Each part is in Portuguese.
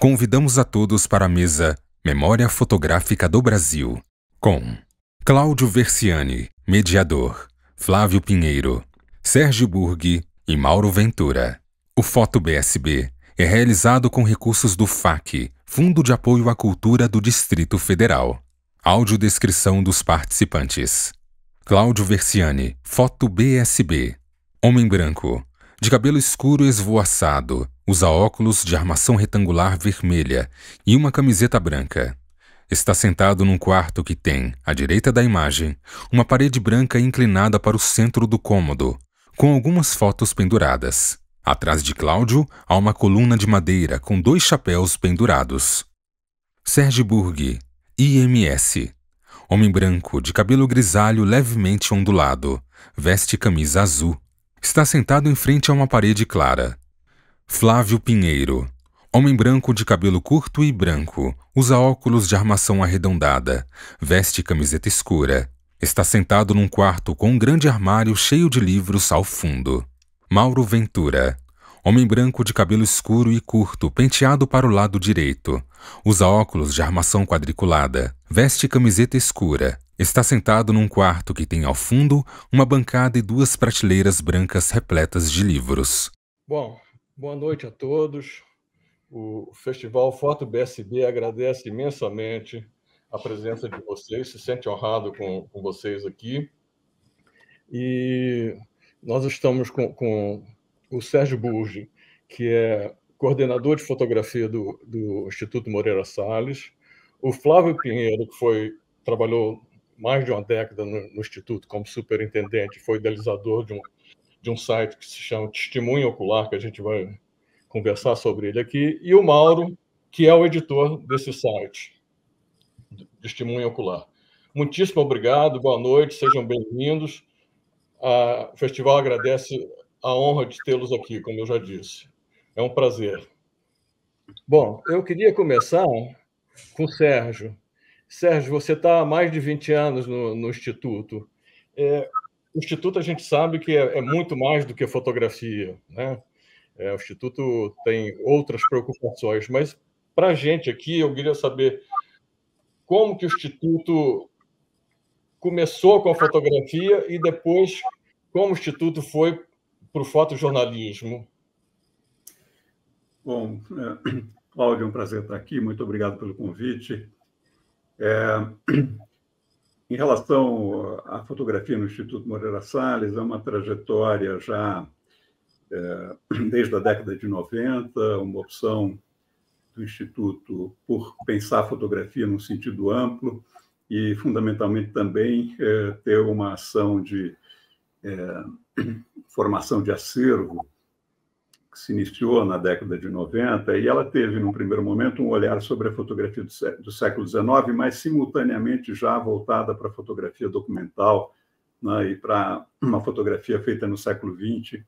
Convidamos a todos para a mesa Memória Fotográfica do Brasil, com Cláudio Versiani, mediador, Flávio Pinheiro, Sérgio Burghi e Mauro Ventura. O Foto BSB é realizado com recursos do FAC, Fundo de Apoio à Cultura do Distrito Federal. Audiodescrição dos participantes. Cláudio Versiani, Foto BSB. Homem branco, de cabelo escuro esvoaçado, usa óculos de armação retangular vermelha e uma camiseta branca. Está sentado num quarto que tem, à direita da imagem, uma parede branca inclinada para o centro do cômodo, com algumas fotos penduradas. Atrás de Cláudio, há uma coluna de madeira com 2 chapéus pendurados. Sérgio Burghi, IMS. Homem branco, de cabelo grisalho levemente ondulado, veste camisa azul. Está sentado em frente a uma parede clara. Flávio Pinheiro. Homem branco de cabelo curto e branco, usa óculos de armação arredondada, veste camiseta escura. Está sentado num quarto com um grande armário cheio de livros ao fundo. Mauro Ventura. Homem branco de cabelo escuro e curto, penteado para o lado direito. Usa óculos de armação quadriculada, veste camiseta escura. Está sentado num quarto que tem ao fundo uma bancada e 2 prateleiras brancas repletas de livros. Bom, boa noite a todos. O Festival Foto BSB agradece imensamente a presença de vocês, se sente honrado com vocês aqui. E nós estamos com o Sérgio Burghi, que é coordenador de fotografia do Instituto Moreira Salles, o Flávio Pinheiro, que trabalhou mais de uma década no Instituto como superintendente, foi idealizador de um site que se chama Testemunho Ocular, que a gente vai conversar sobre ele aqui, e o Mauro, que é o editor desse site, Testemunho Ocular. Muitíssimo obrigado, boa noite, sejam bem-vindos. O festival agradece a honra de tê-los aqui, como eu já disse. É um prazer. Bom, eu queria começar com o Sérgio. Sérgio, você está há mais de 20 anos no Instituto. O Instituto, a gente sabe que é muito mais do que fotografia, né? O Instituto tem outras preocupações, mas para a gente aqui, eu queria saber como que o Instituto começou com a fotografia e depois como o Instituto foi para o fotojornalismo. Bom, Cláudio, é um prazer estar aqui, muito obrigado pelo convite. Em relação à fotografia no Instituto Moreira Salles, é uma trajetória já desde a década de 90, uma opção do Instituto por pensar a fotografia num sentido amplo e, fundamentalmente, também ter uma ação de formação de acervo que se iniciou na década de 90, e ela teve, num primeiro momento, um olhar sobre a fotografia do século XIX, mas, simultaneamente, já voltada para a fotografia documental, né, e para uma fotografia feita no século XX,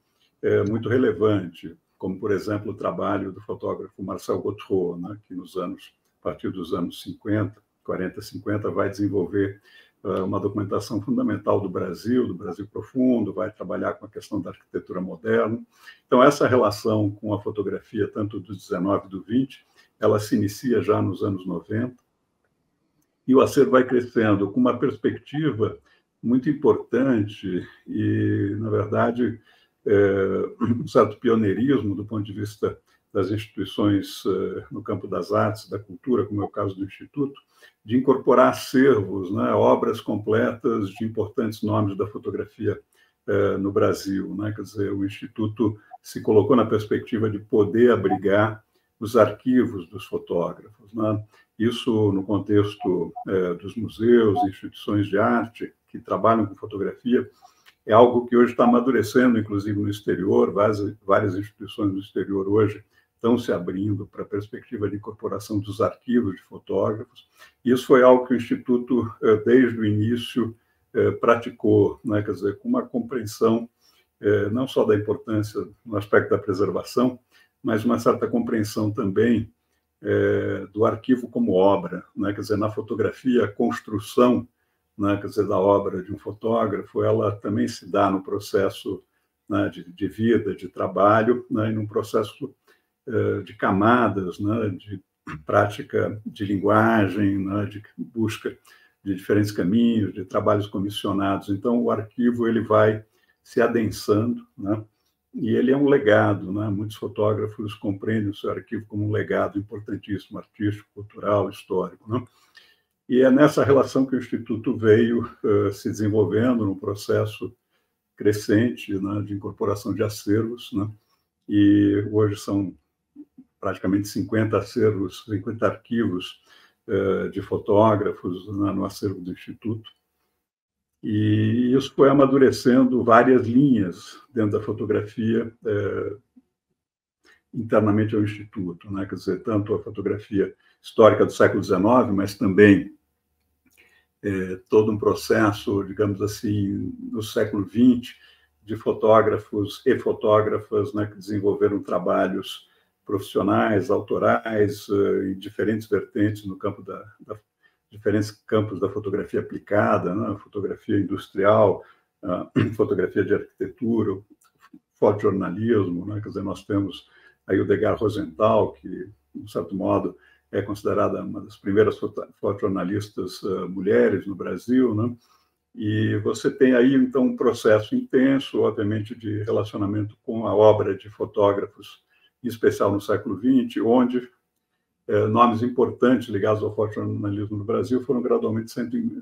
muito relevante, como, por exemplo, o trabalho do fotógrafo Marcel Gautreaux, né, que a partir dos anos 40, 50, vai desenvolver uma documentação fundamental do Brasil profundo, vai trabalhar com a questão da arquitetura moderna. Então, essa relação com a fotografia, tanto do 19 e do 20, ela se inicia já nos anos 90, e o acervo vai crescendo com uma perspectiva muito importante e, na verdade, um certo pioneirismo do ponto de vista das instituições no campo das artes, da cultura, como é o caso do Instituto, de incorporar acervos, né, obras completas de importantes nomes da fotografia no Brasil, né? Quer dizer, o Instituto se colocou na perspectiva de poder abrigar os arquivos dos fotógrafos, né? Isso no contexto dos museus, instituições de arte que trabalham com fotografia, é algo que hoje está amadurecendo, inclusive no exterior. Várias instituições no exterior hoje estão se abrindo para a perspectiva de incorporação dos arquivos de fotógrafos. Isso foi algo que o Instituto, desde o início, praticou, né? Quer dizer, com uma compreensão não só da importância no aspecto da preservação, mas uma certa compreensão também do arquivo como obra, né? Quer dizer, na fotografia, a construção, né, quer dizer, da obra de um fotógrafo, ela também se dá no processo, né, de vida, de trabalho, né, e num processo de camadas, né, de prática de linguagem, né, de busca de diferentes caminhos, de trabalhos comissionados. Então, o arquivo ele vai se adensando, né, e ele é um legado, né? Muitos fotógrafos compreendem o seu arquivo como um legado importantíssimo, artístico, cultural, histórico, né? E é nessa relação que o Instituto veio se desenvolvendo num processo crescente, né, de incorporação de acervos, né? E hoje são praticamente 50 acervos, 50 arquivos de fotógrafos, né, no acervo do Instituto. E isso foi amadurecendo várias linhas dentro da fotografia internamente ao Instituto, né? Quer dizer, tanto a fotografia histórica do século XIX, mas também todo um processo, digamos assim, no século XX, de fotógrafos e fotógrafas, né, que desenvolveram trabalhos profissionais, autorais, em diferentes vertentes no campo diferentes campos da fotografia aplicada, né, fotografia industrial, fotografia de arquitetura, fotojornalismo, né, quer dizer, nós temos a Hildegard Rosenthal, que, de certo modo, é considerada uma das primeiras fotojornalistas mulheres no Brasil, né? E você tem aí, então, um processo intenso, obviamente, de relacionamento com a obra de fotógrafos, em especial no século XX, onde nomes importantes ligados ao fotojornalismo no Brasil foram gradualmente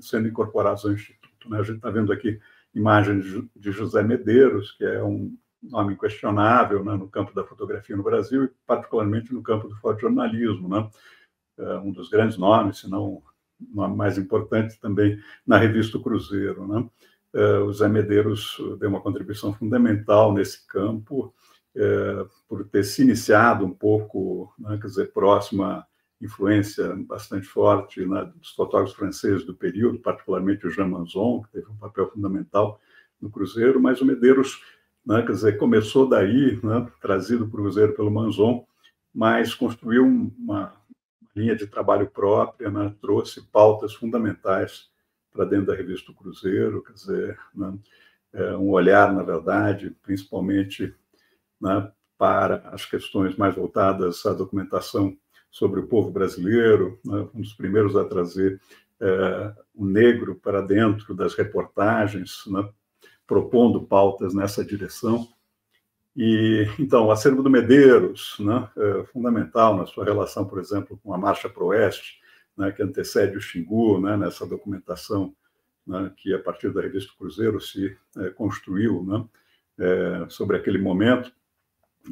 sendo incorporados ao Instituto, né? A gente está vendo aqui imagens de José Medeiros, que é um nome inquestionável, né, no campo da fotografia no Brasil, e particularmente no campo do fotojornalismo, né? Um dos grandes nomes, se não o nome mais importante também na revista O Cruzeiro, né? O Zé Medeiros deu uma contribuição fundamental nesse campo, por ter se iniciado um pouco, né, quer dizer, próximo à influência bastante forte, né, dos fotógrafos franceses do período, particularmente o Jean Manzon, que teve um papel fundamental no Cruzeiro, mas o Medeiros, né, quer dizer, começou daí, né, trazido para o Cruzeiro pelo Manzon, mas construiu uma linha de trabalho própria, né, trouxe pautas fundamentais para dentro da revista O Cruzeiro, quer dizer, né, um olhar, na verdade, principalmente, né, para as questões mais voltadas à documentação sobre o povo brasileiro, né, um dos primeiros a trazer o negro para dentro das reportagens, né, propondo pautas nessa direção. E, então, o acervo do Medeiros, né, é fundamental na sua relação, por exemplo, com a Marcha para o Oeste, né, que antecede o Xingu, né, nessa documentação, né, que, a partir da revista Cruzeiro, se construiu, né, sobre aquele momento.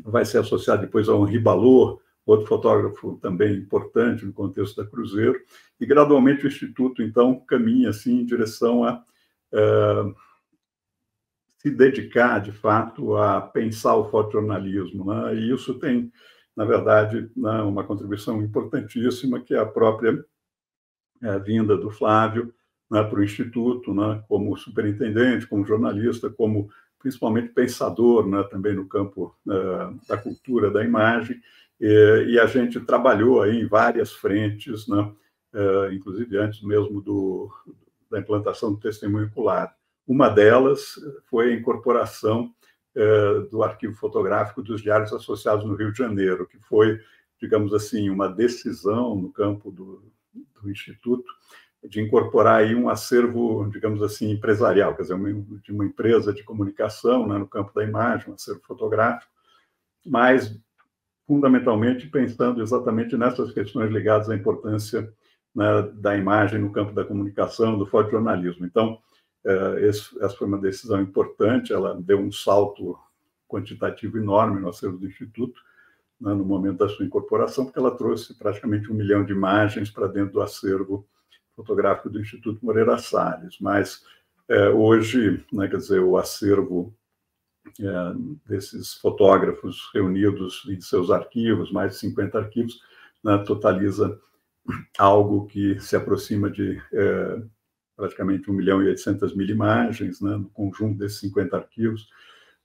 Vai ser associado depois ao Henri Ballot, outro fotógrafo também importante no contexto da Cruzeiro, e, gradualmente, o Instituto, então, caminha assim, em direção a se dedicar, de fato, a pensar o fotojornalismo, né? E isso tem, na verdade, né, uma contribuição importantíssima, que é a própria vinda do Flávio, né, para o Instituto, né, como superintendente, como jornalista, como principalmente pensador, né, também no campo da cultura, da imagem, e a gente trabalhou aí em várias frentes, né, inclusive antes mesmo da implantação do testemunho ocular. Uma delas foi a incorporação do arquivo fotográfico dos diários associados no Rio de Janeiro, que foi, digamos assim, uma decisão no campo do Instituto de incorporar aí um acervo, digamos assim, empresarial, quer dizer, de uma empresa de comunicação, né, no campo da imagem, um acervo fotográfico, mas fundamentalmente pensando exatamente nessas questões ligadas à importância, né, da imagem no campo da comunicação, do fotojornalismo. Então, essa foi uma decisão importante, ela deu um salto quantitativo enorme no acervo do Instituto, né, no momento da sua incorporação, porque ela trouxe praticamente 1 milhão de imagens para dentro do acervo fotográfico do Instituto Moreira Salles. Mas hoje, né, quer dizer, o acervo desses fotógrafos reunidos em seus arquivos, mais de 50 arquivos, né, totaliza algo que se aproxima de praticamente 1.800.000 imagens, né, no conjunto desses 50 arquivos,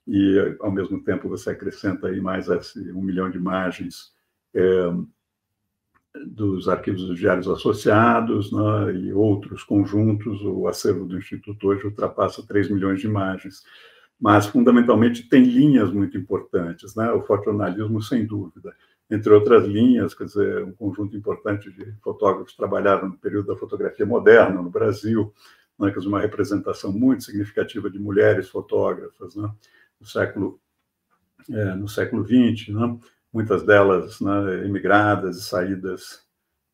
e, ao mesmo tempo, você acrescenta aí mais esse 1 milhão de imagens dos arquivos dos diários associados, né, e outros conjuntos. O acervo do Instituto hoje ultrapassa 3 milhões de imagens, mas, fundamentalmente, tem linhas muito importantes, né? O fotojornalismo, sem dúvida, entre outras linhas, quer dizer, um conjunto importante de fotógrafos trabalharam no período da fotografia moderna no Brasil, né, quer dizer, uma representação muito significativa de mulheres fotógrafas, né, no século XX, né, muitas delas, né, emigradas e saídas,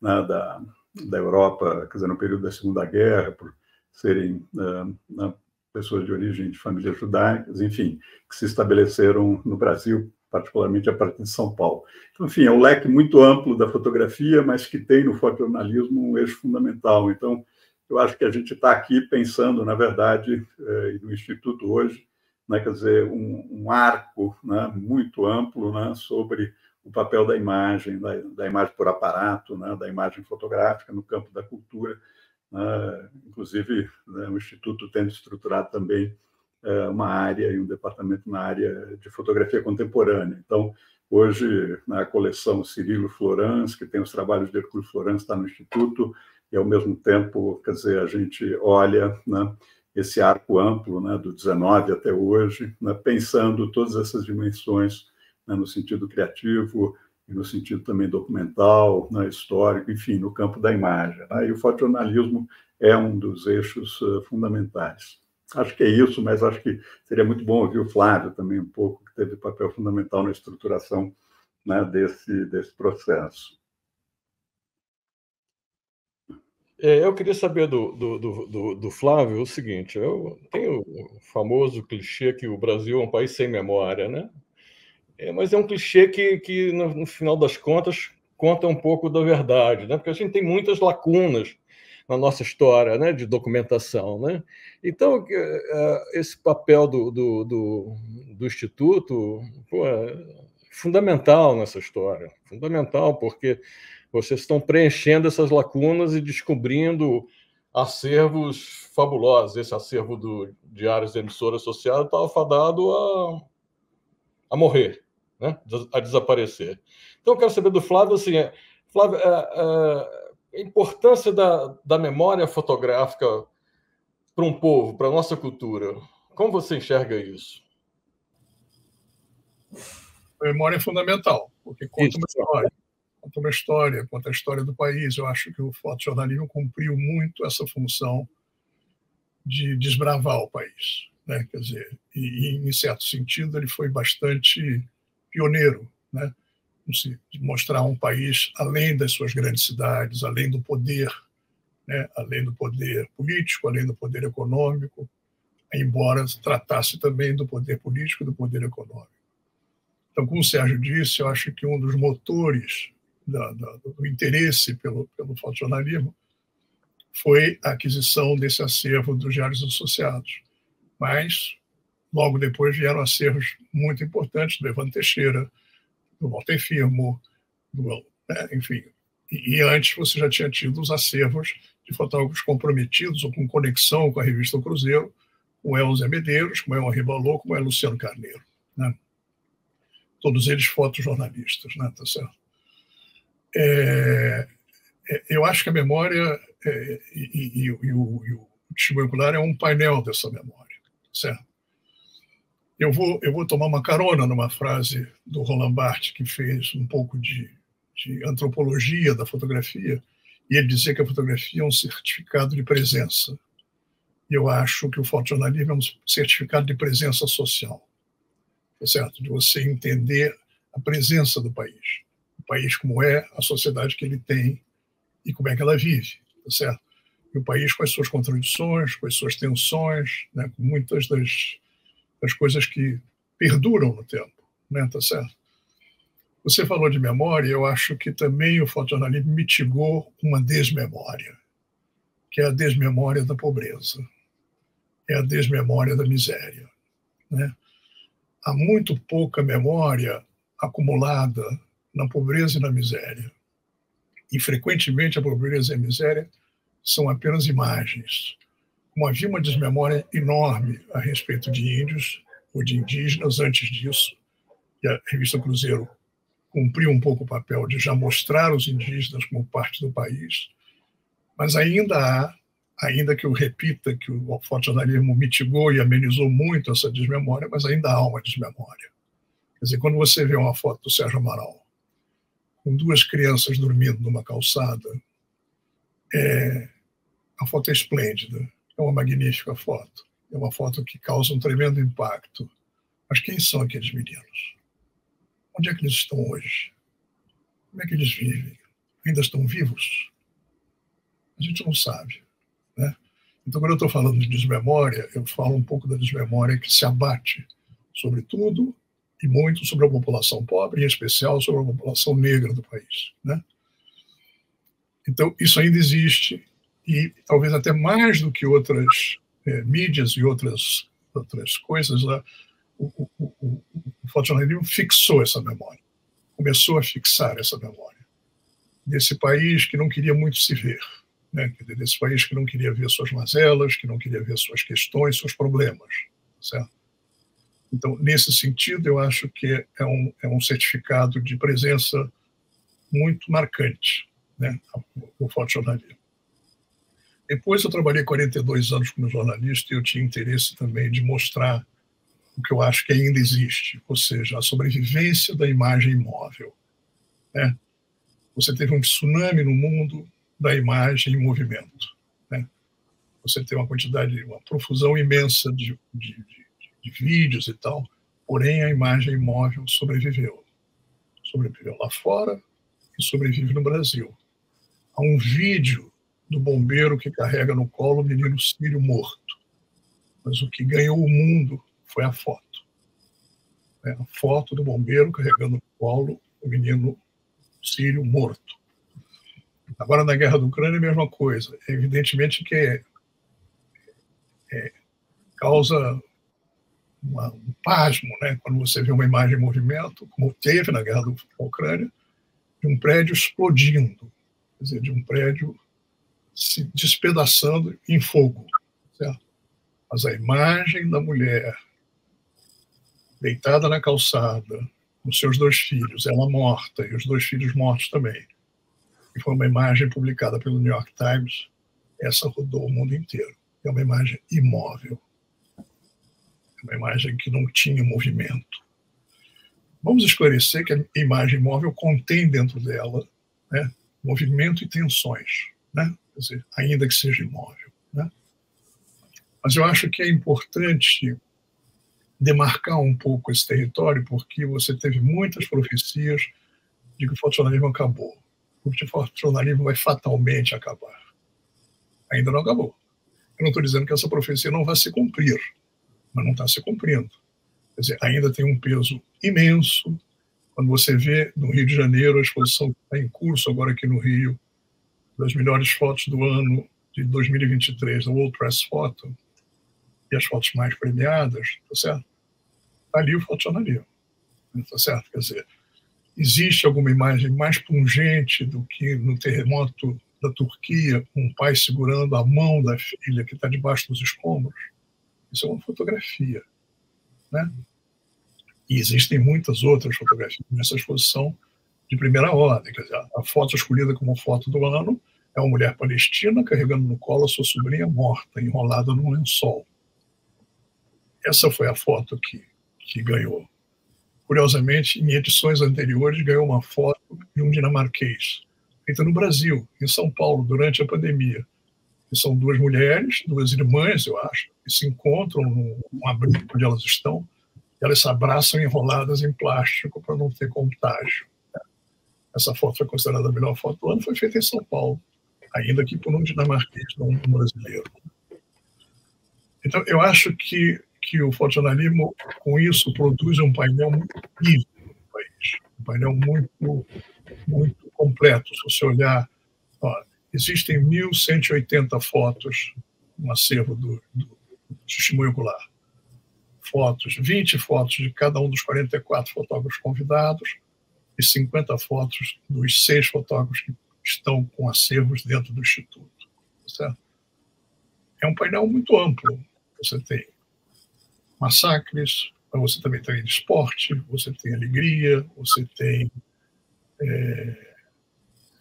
né, da Europa, quer dizer, no período da Segunda Guerra, por serem pessoas de origem de famílias judaicas, enfim, que se estabeleceram no Brasil, particularmente a partir de São Paulo. Então, enfim, é um leque muito amplo da fotografia, mas que tem no fotojornalismo um eixo fundamental. Então, eu acho que a gente está aqui pensando, na verdade, e no Instituto hoje, né, quer dizer, um arco, né, muito amplo, né, sobre o papel da imagem por aparato, né, da imagem fotográfica no campo da cultura. Inclusive, né, o Instituto tendo estruturado também uma área e um departamento na área de fotografia contemporânea. Então, hoje, na coleção Cirilo Florans, que tem os trabalhos de Hercule Florans, está no Instituto, e, ao mesmo tempo, quer dizer, a gente olha, né, esse arco amplo, né, do 19 até hoje, né, pensando todas essas dimensões, né, no sentido criativo e no sentido também documental, né, histórico, enfim, no campo da imagem. Né, e o fotojornalismo é um dos eixos fundamentais. Acho que é isso, mas acho que seria muito bom ouvir o Flávio também um pouco, que teve papel fundamental na estruturação, né, desse processo. Eu queria saber do Flávio o seguinte: eu tenho o famoso clichê que o Brasil é um país sem memória, né? Mas é um clichê que no final das contas, conta um pouco da verdade, né? Porque a gente tem muitas lacunas na nossa história, né, de documentação, né? Então, esse papel do Instituto, pô, é fundamental nessa história, fundamental, porque vocês estão preenchendo essas lacunas e descobrindo acervos fabulosos. Esse acervo do Diários da Emissora Associada estava fadado a morrer, né? A desaparecer. Então, eu quero saber do Flávio, assim, Flávio, a importância da memória fotográfica para um povo, para a nossa cultura. Como você enxerga isso? A memória é fundamental, porque conta uma história, conta a história do país. Eu acho que o fotojornalismo cumpriu muito essa função de desbravar o país, né? Quer dizer, e em certo sentido ele foi bastante pioneiro, né? De mostrar um país além das suas grandes cidades, além do poder, né? Além do poder político, além do poder econômico, embora tratasse também do poder político e do poder econômico. Então, como o Sérgio disse, eu acho que um dos motores do interesse pelo fotojornalismo foi a aquisição desse acervo dos Diários Associados. Mas, logo depois, vieram acervos muito importantes do Evandro Teixeira, do Walter Firmo, enfim. E antes você já tinha tido os acervos de fotógrafos comprometidos ou com conexão com a revista O Cruzeiro, como é o Zé Medeiros, como é o Ribalô, como é o Luciano Carneiro, né? Todos eles fotojornalistas, né? Tá certo? Eu acho que a memória e o testemunho ocular é um painel dessa memória, certo? Eu vou tomar uma carona numa frase do Roland Barthes, que fez um pouco de antropologia da fotografia, e ele dizia que a fotografia é um certificado de presença. E eu acho que o fotojornalismo é um certificado de presença social, tá certo? De você entender a presença do país. O país como é, a sociedade que ele tem e como é que ela vive, tá certo? E o país com as suas contradições, com as suas tensões, né? Com muitas das coisas que perduram no tempo, né? Tá certo? Você falou de memória, eu acho que também o fotojornalismo mitigou uma desmemória, que é a desmemória da pobreza, é a desmemória da miséria, né? Há muito pouca memória acumulada na pobreza e na miséria. E, frequentemente, a pobreza e a miséria são apenas imagens. Como havia uma desmemória enorme a respeito de índios ou de indígenas antes disso, e a revista Cruzeiro cumpriu um pouco o papel de já mostrar os indígenas como parte do país, mas ainda que eu repita que o fotojornalismo mitigou e amenizou muito essa desmemória, mas ainda há uma desmemória. Quer dizer, quando você vê uma foto do Sérgio Amaral com duas crianças dormindo numa calçada. A foto é esplêndida, é uma magnífica foto, é uma foto que causa um tremendo impacto. Mas quem são aqueles meninos? Onde é que eles estão hoje? Como é que eles vivem? Ainda estão vivos? A gente não sabe, né? Então, quando eu estou falando de desmemória, eu falo um pouco da desmemória que se abate sobre tudo e muito sobre a população pobre, em especial sobre a população negra do país, né? Então, isso ainda existe, e talvez até mais do que outras mídias e outras coisas, né? O fotojornalismo fixou essa memória, começou a fixar essa memória desse país que não queria muito se ver, né? Desse país que não queria ver suas mazelas, que não queria ver suas questões, seus problemas, certo? Então, nesse sentido, eu acho que é um certificado de presença muito marcante, né? O fotojornalismo. Depois eu trabalhei 42 anos como jornalista e eu tinha interesse também de mostrar o que eu acho que ainda existe, ou seja, a sobrevivência da imagem imóvel, né? Você teve um tsunami no mundo da imagem em movimento, né? Você tem uma quantidade, uma profusão imensa de vídeos e tal, porém a imagem imóvel sobreviveu. Sobreviveu lá fora e sobrevive no Brasil. Há um vídeo do bombeiro que carrega no colo o menino sírio morto, mas o que ganhou o mundo foi a foto. A foto do bombeiro carregando no colo o menino sírio morto. Agora, na guerra da Ucrânia, é a mesma coisa. Evidentemente que causa um pasmo, né? Quando você vê uma imagem em movimento, como teve na guerra da Ucrânia, de um prédio explodindo, quer dizer, de um prédio se despedaçando em fogo, certo? Mas a imagem da mulher deitada na calçada, com seus 2 filhos, ela morta e os 2 filhos mortos também, e foi uma imagem publicada pelo New York Times, essa rodou o mundo inteiro. É uma imagem imóvel, é uma imagem que não tinha movimento. Vamos esclarecer que a imagem imóvel contém dentro dela, né, movimento e tensões, né? Quer dizer, ainda que seja imóvel, né? Mas eu acho que é importante demarcar um pouco esse território, porque você teve muitas profecias de que o fotojornalismo acabou. O fotojornalismo vai fatalmente acabar. Ainda não acabou. Eu não estou dizendo que essa profecia não vai se cumprir, mas não está se cumprindo. Quer dizer, ainda tem um peso imenso. Quando você vê no Rio de Janeiro a exposição que está em curso agora aqui no Rio, das melhores fotos do ano de 2023, da World Press Photo, e as fotos mais premiadas, tá certo? Está ali o fotojornalismo, tá certo? Quer dizer, existe alguma imagem mais pungente do que no terremoto da Turquia, um pai segurando a mão da filha que está debaixo dos escombros? Isso é uma fotografia, né? E existem muitas outras fotografias nessa exposição de primeira ordem. Quer dizer, a foto escolhida como foto do ano é uma mulher palestina carregando no colo a sua sobrinha morta, enrolada num lençol. Essa foi a foto que ganhou. Curiosamente, em edições anteriores, ganhou uma foto de um dinamarquês, feita no Brasil, em São Paulo, durante a pandemia. E são 2 mulheres, 2 irmãs, eu acho, que se encontram num abrigo onde elas estão, e elas se abraçam enroladas em plástico para não ter contágio. Essa foto foi considerada a melhor foto do ano, foi feita em São Paulo, ainda que por um dinamarquês, não um brasileiro. Então, eu acho que o fotojornalismo, com isso, produz um painel muito vivo no país, um painel muito, muito completo. Se você olhar, existem 1.180 fotos no acervo do testemunho ocular. 20 fotos de cada um dos 44 fotógrafos convidados e 50 fotos dos 6 fotógrafos que estão com acervos dentro do Instituto. Certo? É um painel muito amplo. Você tem massacres, mas você também tem esporte, você tem alegria, você tem,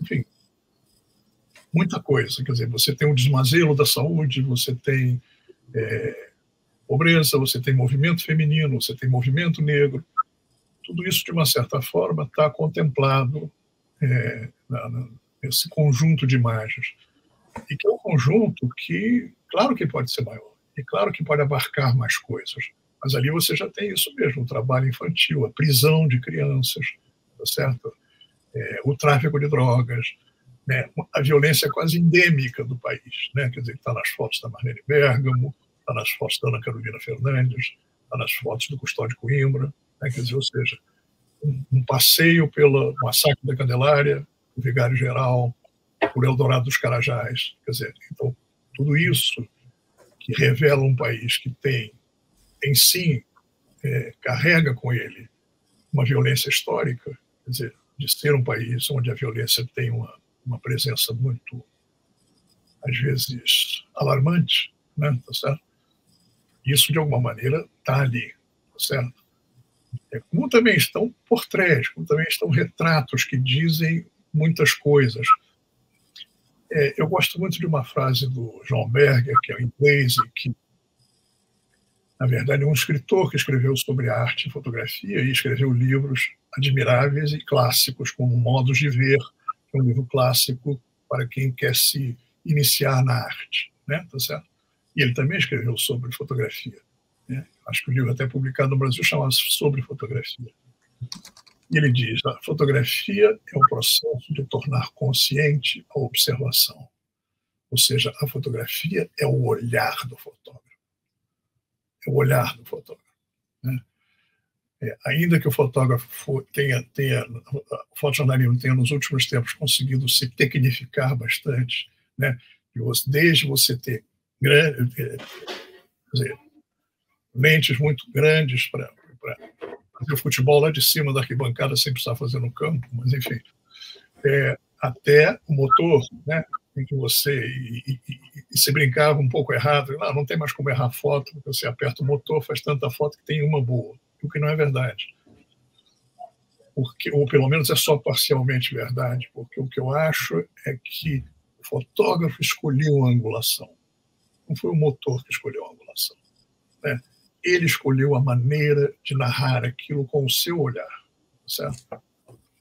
enfim, muita coisa. Quer dizer, você tem o desmazelo da saúde, você tem pobreza, você tem movimento feminino, você tem movimento negro. Tudo isso, de uma certa forma, está contemplado nesse conjunto de imagens. E que é um conjunto que, claro que pode ser maior, e claro que pode abarcar mais coisas, mas ali você já tem isso mesmo, o trabalho infantil, a prisão de crianças, tá certo? O tráfico de drogas, né? A violência quase endêmica do país, né? Quer dizer, está nas fotos da Marlene Bergamo, está nas fotos da Ana Carolina Fernandes, está nas fotos do Custódio Coimbra, né? Quer dizer, ou seja, um passeio pelo massacre da Candelária, o Vigário Geral, por Eldorado dos Carajás. Quer dizer, então, tudo isso que revela um país que tem, em si, carrega com ele uma violência histórica, quer dizer, de ser um país onde a violência tem uma presença muito, às vezes, alarmante, né? Tá certo? Isso, de alguma maneira, está ali, tá certo? Como também estão portréis, como também estão retratos que dizem muitas coisas. Eu gosto muito de uma frase do John Berger, que é um inglês, e que, na verdade, é um escritor que escreveu sobre arte e fotografia e escreveu livros admiráveis e clássicos, como Modos de Ver, que é um livro clássico para quem quer se iniciar na arte, né? Tá certo? E ele também escreveu sobre fotografia, né? Acho que o livro até publicado no Brasil chama-se Sobre Fotografia. E ele diz: a fotografia é o processo de tornar consciente a observação. Ou seja, a fotografia é o olhar do fotógrafo. É o olhar do fotógrafo, né? Ainda que o fotógrafo tenha, o fotojornalismo tenha nos últimos tempos conseguido se tecnificar bastante, né? Desde você ter lentes muito grandes para fazer o futebol lá de cima da arquibancada sem precisar fazer no campo, mas enfim, até o motor, né? Em que você se brincava um pouco errado, não tem mais como errar foto, porque você aperta o motor, faz tanta foto que tem uma boa, o que não é verdade. Ou pelo menos é só parcialmente verdade, porque o que eu acho é que o fotógrafo escolheu a angulação, não foi o motor que escolheu a angulação, né? Ele escolheu a maneira de narrar aquilo com o seu olhar, certo?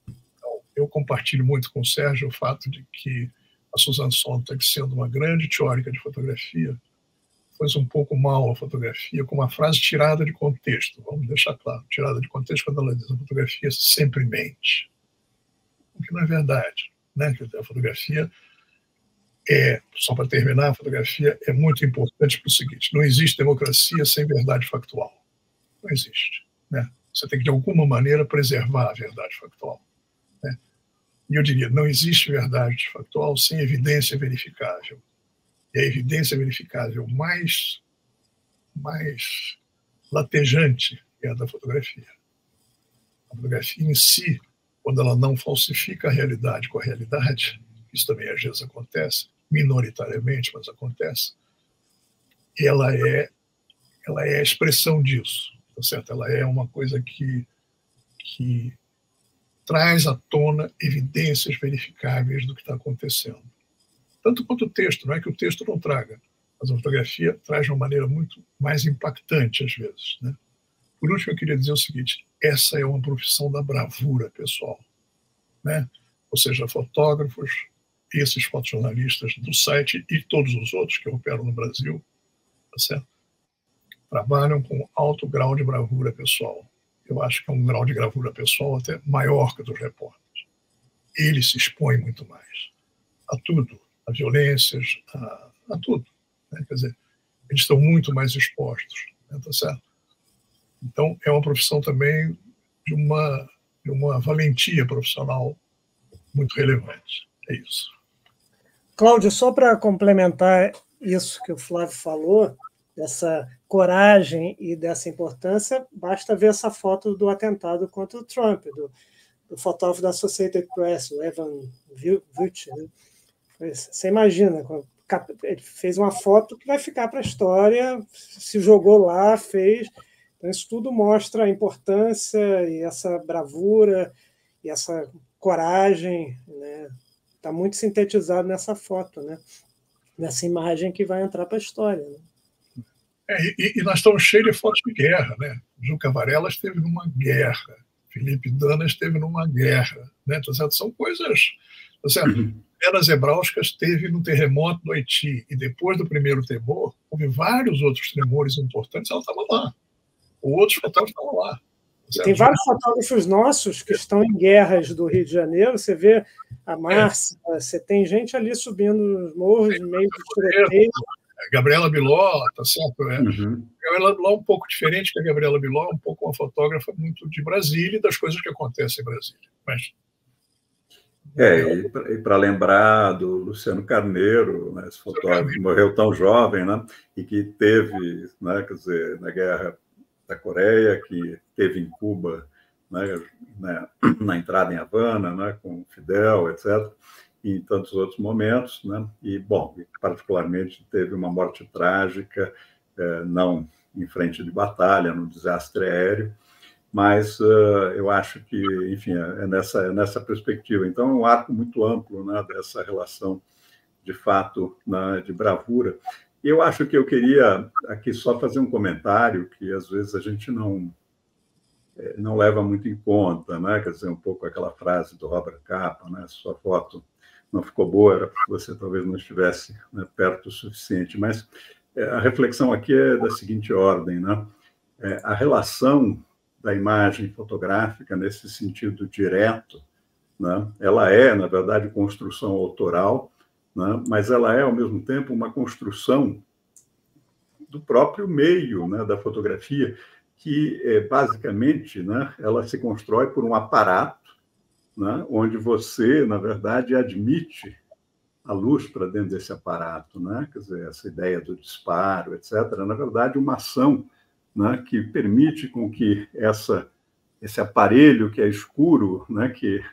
Então, eu compartilho muito com o Sérgio o fato de que a Susan Sontag, sendo uma grande teórica de fotografia, fez um pouco mal a fotografia com uma frase tirada de contexto, vamos deixar claro, tirada de contexto quando ela diz: a fotografia sempre mente, o que não é verdade, né? A fotografia só para terminar, a fotografia é muito importante para o seguinte: não existe democracia sem verdade factual, não existe, né? Você tem que, de alguma maneira, preservar a verdade factual, né? E eu diria, não existe verdade factual sem evidência verificável. E a evidência verificável mais latejante é a da fotografia. A fotografia em si, quando ela não falsifica a realidade com a realidade, isso também às vezes acontece, minoritariamente, mas acontece, ela é a expressão disso, tá certo? Ela é uma coisa que traz à tona evidências verificáveis do que está acontecendo. Tanto quanto o texto, não é que o texto não traga, mas a fotografia traz de uma maneira muito mais impactante, às vezes, né? Por último, eu queria dizer o seguinte: essa é uma profissão da bravura pessoal, né? Ou seja, fotógrafos, esses fotojornalistas do site e todos os outros que operam no Brasil, tá certo? Trabalham com alto grau de bravura pessoal. Eu acho que é um grau de bravura pessoal até maior que o dos repórteres. Eles se expõem muito mais a tudo, a violências, a tudo, né? Quer dizer, eles estão muito mais expostos, né? Tá certo? Então, é uma profissão também de uma valentia profissional muito relevante. É isso. Cláudio, só para complementar isso que o Flávio falou, dessa coragem e dessa importância, basta ver essa foto do atentado contra o Trump, do fotógrafo da Associated Press, o Evan Wiltsch, né? Você imagina, ele fez uma foto que vai ficar para a história, se jogou lá, fez. Então, isso tudo mostra a importância e essa bravura e essa coragem, né? Está muito sintetizado nessa foto, né? Nessa imagem que vai entrar para a história, né? E nós estamos cheios de fotos de guerra, né? Juca Varela esteve numa guerra, Felipe Dana esteve numa guerra, né? Tá certo? São coisas... Tá certo? Helena Zebrauskas esteve no terremoto no Haiti, e depois do primeiro tremor, houve vários outros tremores importantes, ela estava lá. Outros fotógrafos estavam lá. E tem vários fotógrafos nossos que estão em guerras do Rio de Janeiro. Você vê a Márcia, você tem gente ali subindo os morros, meio de tiroteio. Gabriela Biló, tá certo? Gabriela Biló é um pouco diferente, que a Gabriela Biló é um pouco uma fotógrafa muito de Brasília e das coisas que acontecem em Brasília. Mas... E para lembrar do Luciano Carneiro, né, esse fotógrafo que morreu tão jovem, né, e que teve, né, quer dizer, na Guerra da Coreia, que teve em Cuba, né, na entrada em Havana, né, com Fidel, etc., e em tantos outros momentos, né, e, bom, particularmente teve uma morte trágica, não em frente de batalha, no desastre aéreo, mas eu acho que, enfim, é nessa perspectiva. Então, é um arco muito amplo, né, dessa relação, de fato, né, de bravura. E eu acho que eu queria aqui só fazer um comentário que, às vezes, a gente não leva muito em conta, né? Quer dizer, um pouco aquela frase do Robert Capa, né? Sua foto não ficou boa, era porque você talvez não estivesse, né, perto o suficiente. Mas a reflexão aqui é da seguinte ordem, né? A relação da imagem fotográfica, nesse sentido direto, né? Ela é, na verdade, construção autoral, né? Mas ela é, ao mesmo tempo, uma construção do próprio meio, né, da fotografia, que, basicamente, né, ela se constrói por um aparato, né, onde você, na verdade, admite a luz para dentro desse aparato, né? Quer dizer, essa ideia do disparo, etc., na verdade, uma ação, né, que permite com que esse aparelho que é escuro, né, que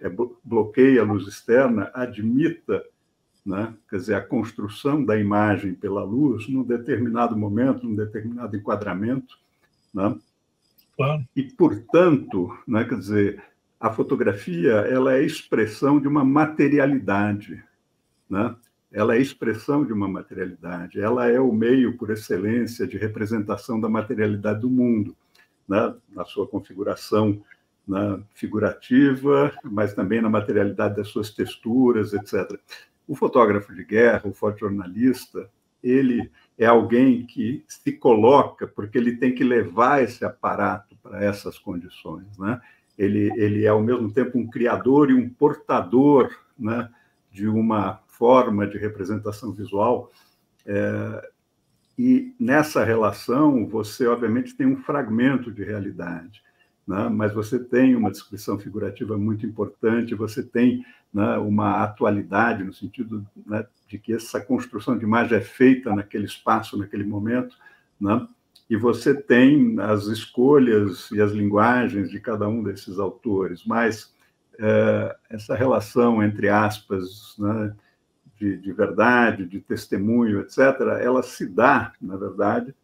bloqueia a luz externa, admita, né, quer dizer, a construção da imagem pela luz num determinado momento, num determinado enquadramento, né? Claro. E, portanto, né, quer dizer, a fotografia ela é expressão de uma materialidade, né? Ela é expressão de uma materialidade, ela é o meio por excelência de representação da materialidade do mundo, né? Na sua configuração, né, figurativa, mas também na materialidade das suas texturas, etc. O fotógrafo de guerra, o fotojornalista, ele é alguém que se coloca porque ele tem que levar esse aparato para essas condições, né? Ele é, ao mesmo tempo, um criador e um portador, né, de uma forma de representação visual. E nessa relação, você, obviamente, tem um fragmento de realidade, né? Mas você tem uma descrição figurativa muito importante, você tem, né, uma atualidade, no sentido, né, de que essa construção de imagem é feita naquele espaço, naquele momento, né? E você tem as escolhas e as linguagens de cada um desses autores, mas essa relação, entre aspas, né, de verdade, de testemunho, etc., ela se dá, na verdade,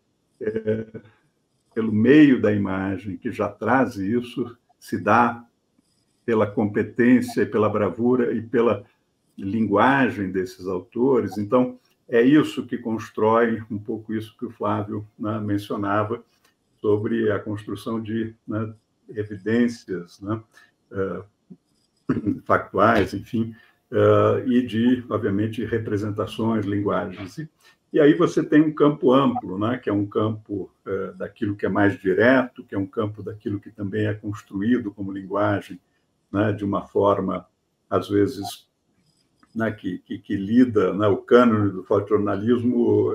pelo meio da imagem, que já traz isso, se dá pela competência e pela bravura e pela linguagem desses autores. Então, é isso que constrói um pouco isso que o Flávio, né, mencionava sobre a construção de, né, evidências, né, factuais, enfim, e de, obviamente, representações, linguagens. E aí você tem um campo amplo, né, que é um campo daquilo que é mais direto, que é um campo daquilo que também é construído como linguagem, né, de uma forma, às vezes, né, que lida, né, o cânone do fotojornalismo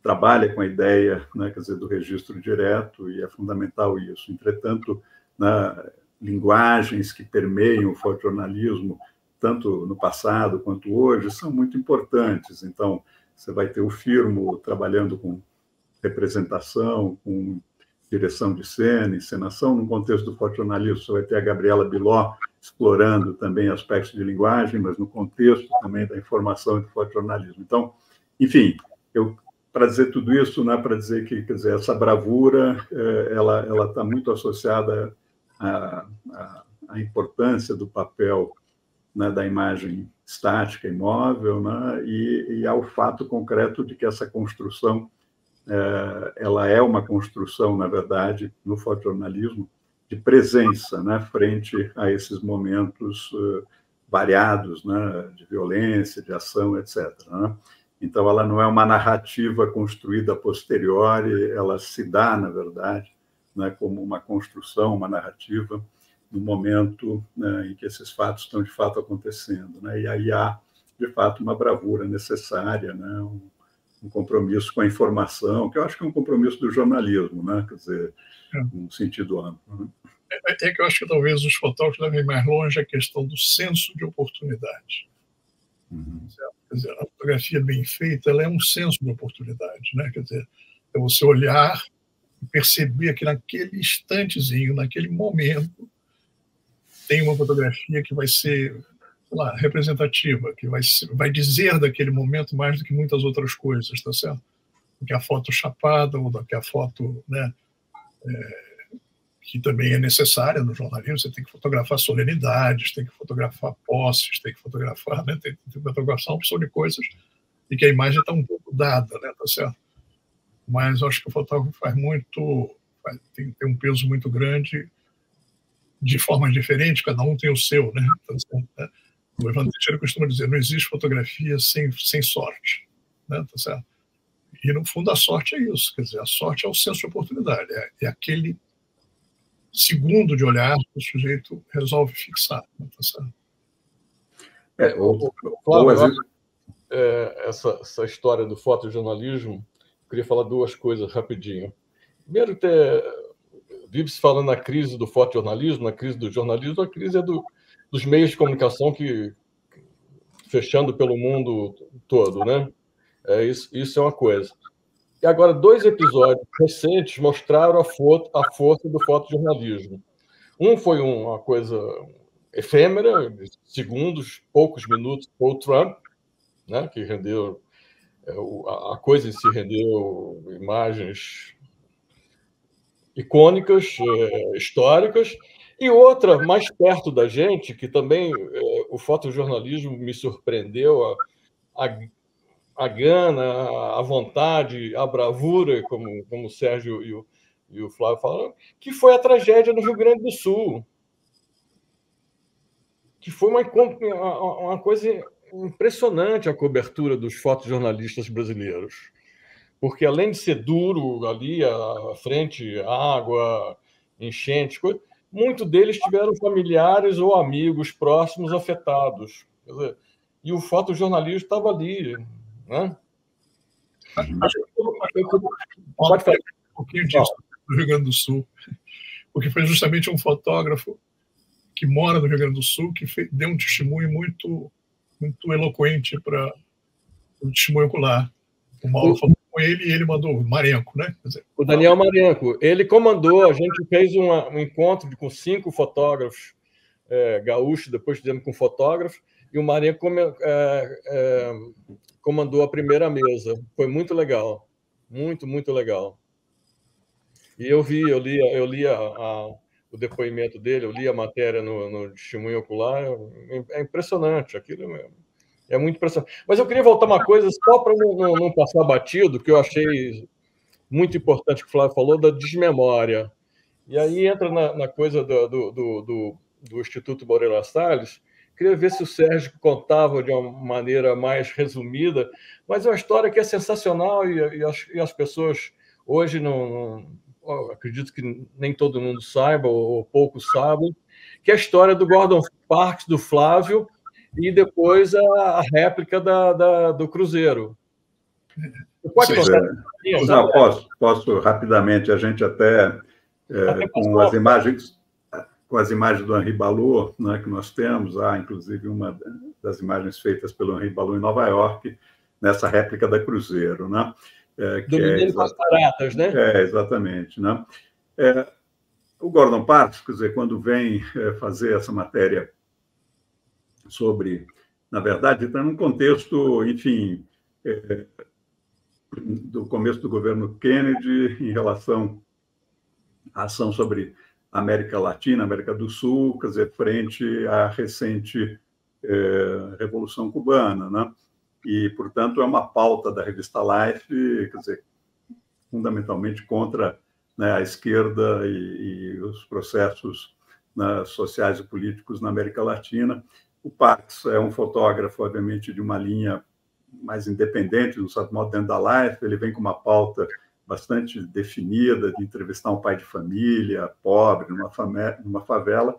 trabalha com a ideia, né, quer dizer, do registro direto, e é fundamental isso. Entretanto, né, linguagens que permeiam o fotojornalismo, tanto no passado quanto hoje, são muito importantes. Então, você vai ter o Firmo trabalhando com representação, com direção de cena, encenação. No contexto do fotojornalismo, você vai ter a Gabriela Biló explorando também aspectos de linguagem, mas no contexto também da informação e do fotojornalismo. Então, enfim, para dizer tudo isso, não é para dizer que, quer dizer, essa bravura ela está muito associada à importância do papel, né, da imagem estática, imóvel, né, e ao fato concreto de que essa construção ela é uma construção, na verdade, no fotojornalismo, presença, né, frente a esses momentos variados, né, de violência, de ação, etc. Né? Então, ela não é uma narrativa construída a posteriori, ela se dá, na verdade, né, como uma construção, uma narrativa, no momento, né, em que esses fatos estão, de fato, acontecendo. Né? E aí há, de fato, uma bravura necessária, né, um compromisso com a informação, que eu acho que é um compromisso do jornalismo, né? Quer dizer, num sentido amplo. Né? É que eu acho que talvez os fotógrafos levem mais longe a questão do senso de oportunidade. Quer dizer, a fotografia bem feita, ela é um senso de oportunidade, né? Quer dizer, é você olhar e perceber que naquele instantezinho, naquele momento, tem uma fotografia que vai ser, sei lá, representativa, que vai dizer daquele momento mais do que muitas outras coisas, tá certo? Do que a foto chapada ou do que a foto, né, que também é necessária no jornalismo. Você tem que fotografar solenidades, tem que fotografar posses, tem que fotografar, né, tem que fotografar uma opção de coisas e que a imagem está um pouco dada, né, tá certo? Mas eu acho que o fotógrafo tem um peso muito grande de formas diferentes, cada um tem o seu, né? Tá certo, né? O Evandro Teixeira costuma dizer, não existe fotografia sem sorte, né? Tá certo? E, no fundo, a sorte é isso, quer dizer, a sorte é o senso de oportunidade, é aquele segundo de olhar que o sujeito resolve fixar, né? Tá certo? Flávio, essa história do fotojornalismo, eu queria falar duas coisas rapidinho. Primeiro, vive-se falando na crise do fotojornalismo, na crise do jornalismo, a crise é dos meios de comunicação que fechando pelo mundo todo, né? Isso é uma coisa. E agora, 2 episódios recentes mostraram a força do fotojornalismo. Um foi uma coisa efêmera, de segundos, poucos minutos, com o Trump, né, que rendeu... A coisa em si rendeu imagens icônicas, históricas, e outra mais perto da gente, que também o fotojornalismo me surpreendeu, a gana, a vontade, a bravura, como o Sérgio e o Flávio falaram, que foi a tragédia no Rio Grande do Sul, que foi uma coisa impressionante a cobertura dos fotojornalistas brasileiros. Porque, além de ser duro ali, à frente, água, enchente, muitos deles tiveram familiares ou amigos próximos afetados. Quer dizer, e o fotojornalismo estava ali. Né? Pode falar um pouquinho disso do Rio Grande do Sul, porque foi justamente um fotógrafo que mora no Rio Grande do Sul que deu um testemunho muito, muito eloquente para o testemunho ocular. O Mauro falou com ele e ele mandou o Marenco, né? Quer dizer, o Daniel Marenco, ele comandou, a gente fez um encontro com 5 fotógrafos gaúchos, depois fizemos com fotógrafos, e o Marenco comandou a primeira mesa. Foi muito legal, muito, muito legal. E eu li o depoimento dele, eu li a matéria no testemunho ocular, é impressionante aquilo mesmo. É muito impressionante. Mas eu queria voltar uma coisa, só para não passar batido, que eu achei muito importante que o Flávio falou, da desmemória. E aí entra na coisa do Instituto Moreira Salles. Queria ver se o Sérgio contava de uma maneira mais resumida, mas é uma história que é sensacional e as pessoas hoje acredito que nem todo mundo saiba, ou poucos sabem, que é a história do Gordon Parks, do Flávio, e depois a réplica do Cruzeiro. Você pode contar? Não, posso rapidamente. A gente até com as imagens do Henri Ballot, né, que nós temos, há inclusive uma das imagens feitas pelo Henri Ballot em Nova York, nessa réplica da Cruzeiro, né? Do menino com as baratas, né? Exatamente, né? O Gordon Parks, quer dizer, quando vem fazer essa matéria sobre, na verdade, está num contexto, enfim, do começo do governo Kennedy em relação à ação sobre a América Latina, América do Sul, quer dizer, frente à recente Revolução Cubana, né? E, portanto, é uma pauta da revista Life, quer dizer, fundamentalmente contra, né, a esquerda e os processos, né, sociais e políticos na América Latina. O Parks é um fotógrafo, obviamente, de uma linha mais independente, no certo modo, dentro da Life. Ele vem com uma pauta bastante definida de entrevistar um pai de família, pobre, numa favela,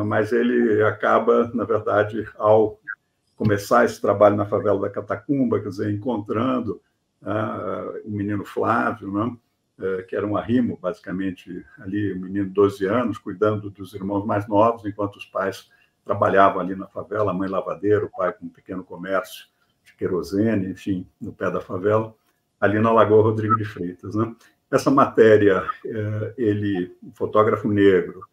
mas ele acaba, na verdade, ao começar esse trabalho na favela da Catacumba, quer dizer, encontrando o menino Flávio, né, que era um arrimo, basicamente, ali, um menino de 12 anos, cuidando dos irmãos mais novos, enquanto os pais trabalhavam ali na favela, a mãe lavadeira, o pai com um pequeno comércio de querosene, enfim, no pé da favela, ali na Lagoa Rodrigo de Freitas, né? Essa matéria, ele, um fotógrafo negro,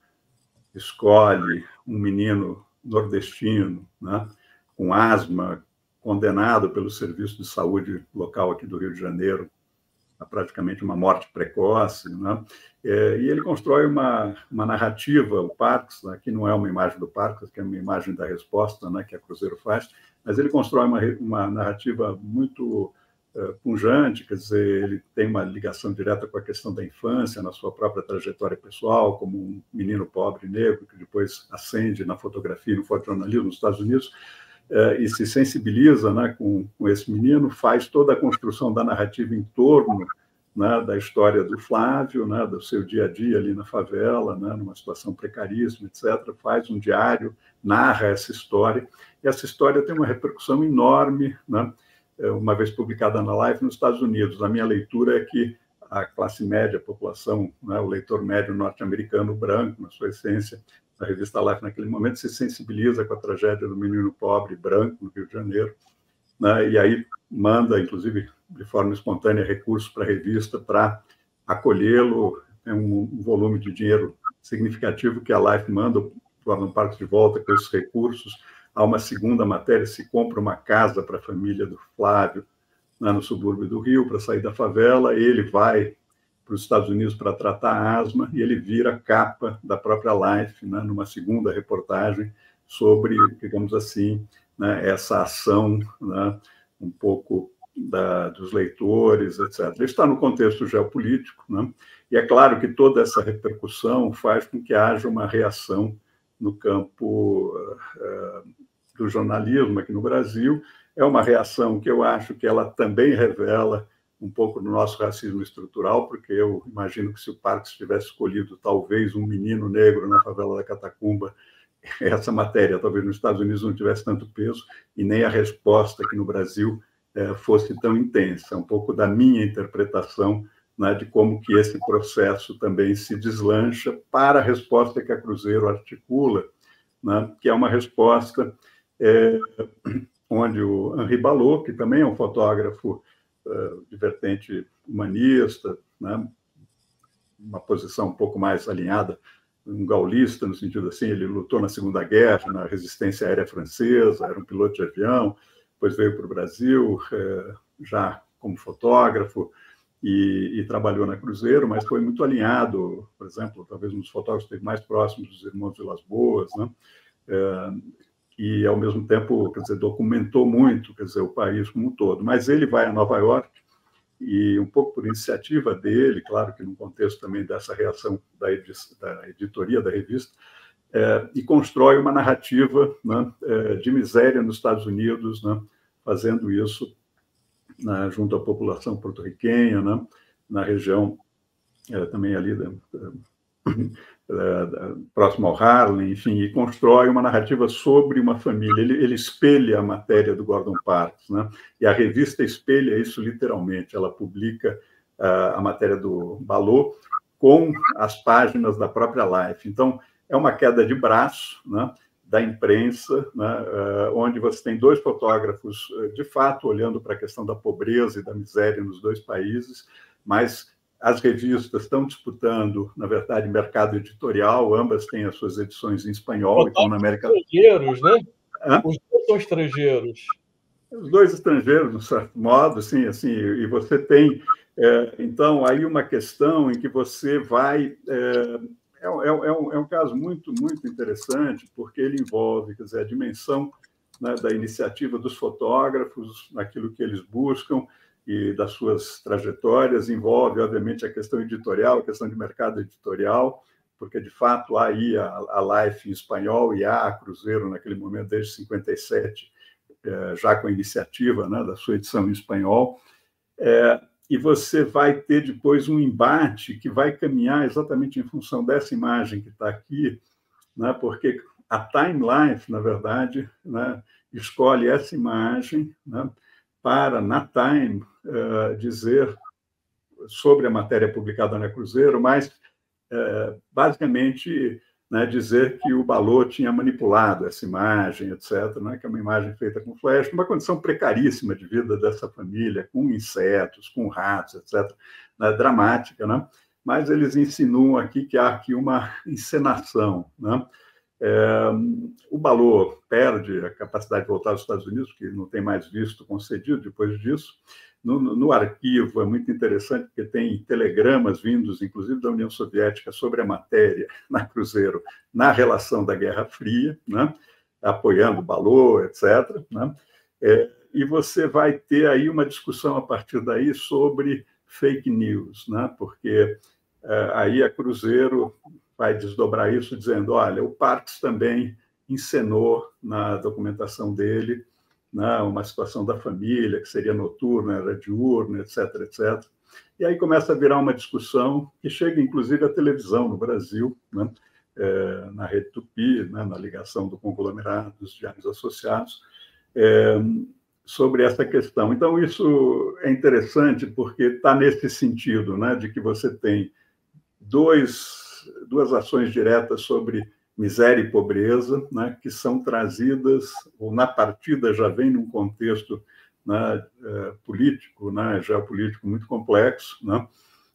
escolhe um menino nordestino, né, com asma, condenado pelo Serviço de Saúde local aqui do Rio de Janeiro a praticamente uma morte precoce, né? E ele constrói uma narrativa, o Parks, né, que não é uma imagem do Parks, que é uma imagem da resposta, né, que a Cruzeiro faz, mas ele constrói uma narrativa muito pungente, quer dizer, ele tem uma ligação direta com a questão da infância, na sua própria trajetória pessoal, como um menino pobre negro, que depois ascende na fotografia e no fotojornalismo nos Estados Unidos, e se sensibiliza, né, com esse menino, faz toda a construção da narrativa em torno, né, da história do Flávio, né, do seu dia a dia ali na favela, né, numa situação precaríssima, etc. Faz um diário, narra essa história, e essa história tem uma repercussão enorme, né, uma vez publicada na Life nos Estados Unidos. A minha leitura é que a classe média, a população, né, o leitor médio norte-americano branco, na sua essência, a revista Life naquele momento se sensibiliza com a tragédia do menino pobre branco no Rio de Janeiro, né, e aí manda, inclusive, de forma espontânea, recursos para a revista para acolhê-lo. Tem um volume de dinheiro significativo que a Life manda, o Gordon Parks de volta com esses recursos. Há uma segunda matéria, se compra uma casa para a família do Flávio, né, no subúrbio do Rio, para sair da favela. Ele vai para os Estados Unidos para tratar a asma e ele vira capa da própria Life, né, numa segunda reportagem sobre, digamos assim, né, essa ação, né, um pouco dos leitores, etc. Isso está no contexto geopolítico, né? E é claro que toda essa repercussão faz com que haja uma reação no campo do jornalismo aqui no Brasil. É uma reação que eu acho que ela também revela um pouco do nosso racismo estrutural, porque eu imagino que se o Parks tivesse escolhido talvez um menino negro na favela da Catacumba, essa matéria talvez nos Estados Unidos não tivesse tanto peso e nem a resposta aqui no Brasil fosse tão intensa. Um pouco da minha interpretação, né, de como que esse processo também se deslancha para a resposta que a Cruzeiro articula, né, que é uma resposta onde o Henri Ballot, que também é um fotógrafo de vertente humanista, né, uma posição um pouco mais alinhada, um gaulista, no sentido assim, ele lutou na Segunda Guerra, na resistência aérea francesa, era um piloto de avião, depois veio para o Brasil, já como fotógrafo, e trabalhou na Cruzeiro, mas foi muito alinhado, por exemplo, talvez um dos fotógrafos mais próximos dos irmãos Vilas Boas, né? E, ao mesmo tempo, quer dizer, documentou muito, quer dizer, o país como um todo. Mas ele vai a Nova York, e um pouco por iniciativa dele, claro que no contexto também dessa reação da editoria da revista, e constrói uma narrativa, né, de miséria nos Estados Unidos, né, fazendo isso, né, junto à população porto-riquenha, né, na região também ali próximo ao Harlem, enfim, e constrói uma narrativa sobre uma família. Ele espelha a matéria do Gordon Parks, né, e a revista espelha isso literalmente. Ela publica a matéria do Ballot com as páginas da própria Life. Então, é uma queda de braço, né, da imprensa, né, onde você tem dois fotógrafos, de fato, olhando para a questão da pobreza e da miséria nos dois países, mas as revistas estão disputando, na verdade, mercado editorial, ambas têm as suas edições em espanhol. Então, na América... Estrangeiros, né? Os dois são estrangeiros. Os dois estrangeiros, de certo modo, sim, assim, e você tem, então, aí uma questão em que você vai... É um caso muito, muito interessante, porque ele envolve, quer dizer, a dimensão, né, da iniciativa dos fotógrafos, naquilo que eles buscam, que das suas trajetórias, envolve, obviamente, a questão editorial, a questão de mercado editorial, porque, de fato, há aí a Life em espanhol e há a Cruzeiro, naquele momento, desde 57, já com a iniciativa, né, da sua edição em espanhol. E você vai ter depois um embate que vai caminhar exatamente em função dessa imagem que está aqui, né, porque a Time Life, na verdade, né, escolhe essa imagem, né, para, na Time, dizer sobre a matéria publicada na Cruzeiro, mas, basicamente, né, dizer que o Balot tinha manipulado essa imagem, etc., né, que é uma imagem feita com flash, uma condição precaríssima de vida dessa família, com insetos, com ratos, etc., né, dramática, né? Mas eles insinuam aqui que há aqui uma encenação, né? O Balot perde a capacidade de voltar aos Estados Unidos, que não tem mais visto concedido depois disso. No arquivo é muito interessante, porque tem telegramas vindos, inclusive, da União Soviética sobre a matéria na Cruzeiro, na relação da Guerra Fria, né? Apoiando o Balot, etc., né? E você vai ter aí uma discussão a partir daí sobre fake news, né? Porque aí a Cruzeiro vai desdobrar isso dizendo, olha, o Parks também encenou na documentação dele, né, uma situação da família, que seria noturna, era diurna, etc., etc. E aí começa a virar uma discussão que chega, inclusive, à televisão no Brasil, né, na Rede Tupi, né, na ligação do conglomerado dos diários associados, sobre essa questão. Então, isso é interessante porque está nesse sentido, né, de que você tem duas ações diretas sobre miséria e pobreza, né, que são trazidas, ou na partida já vem num contexto, né, político, né, geopolítico muito complexo, né,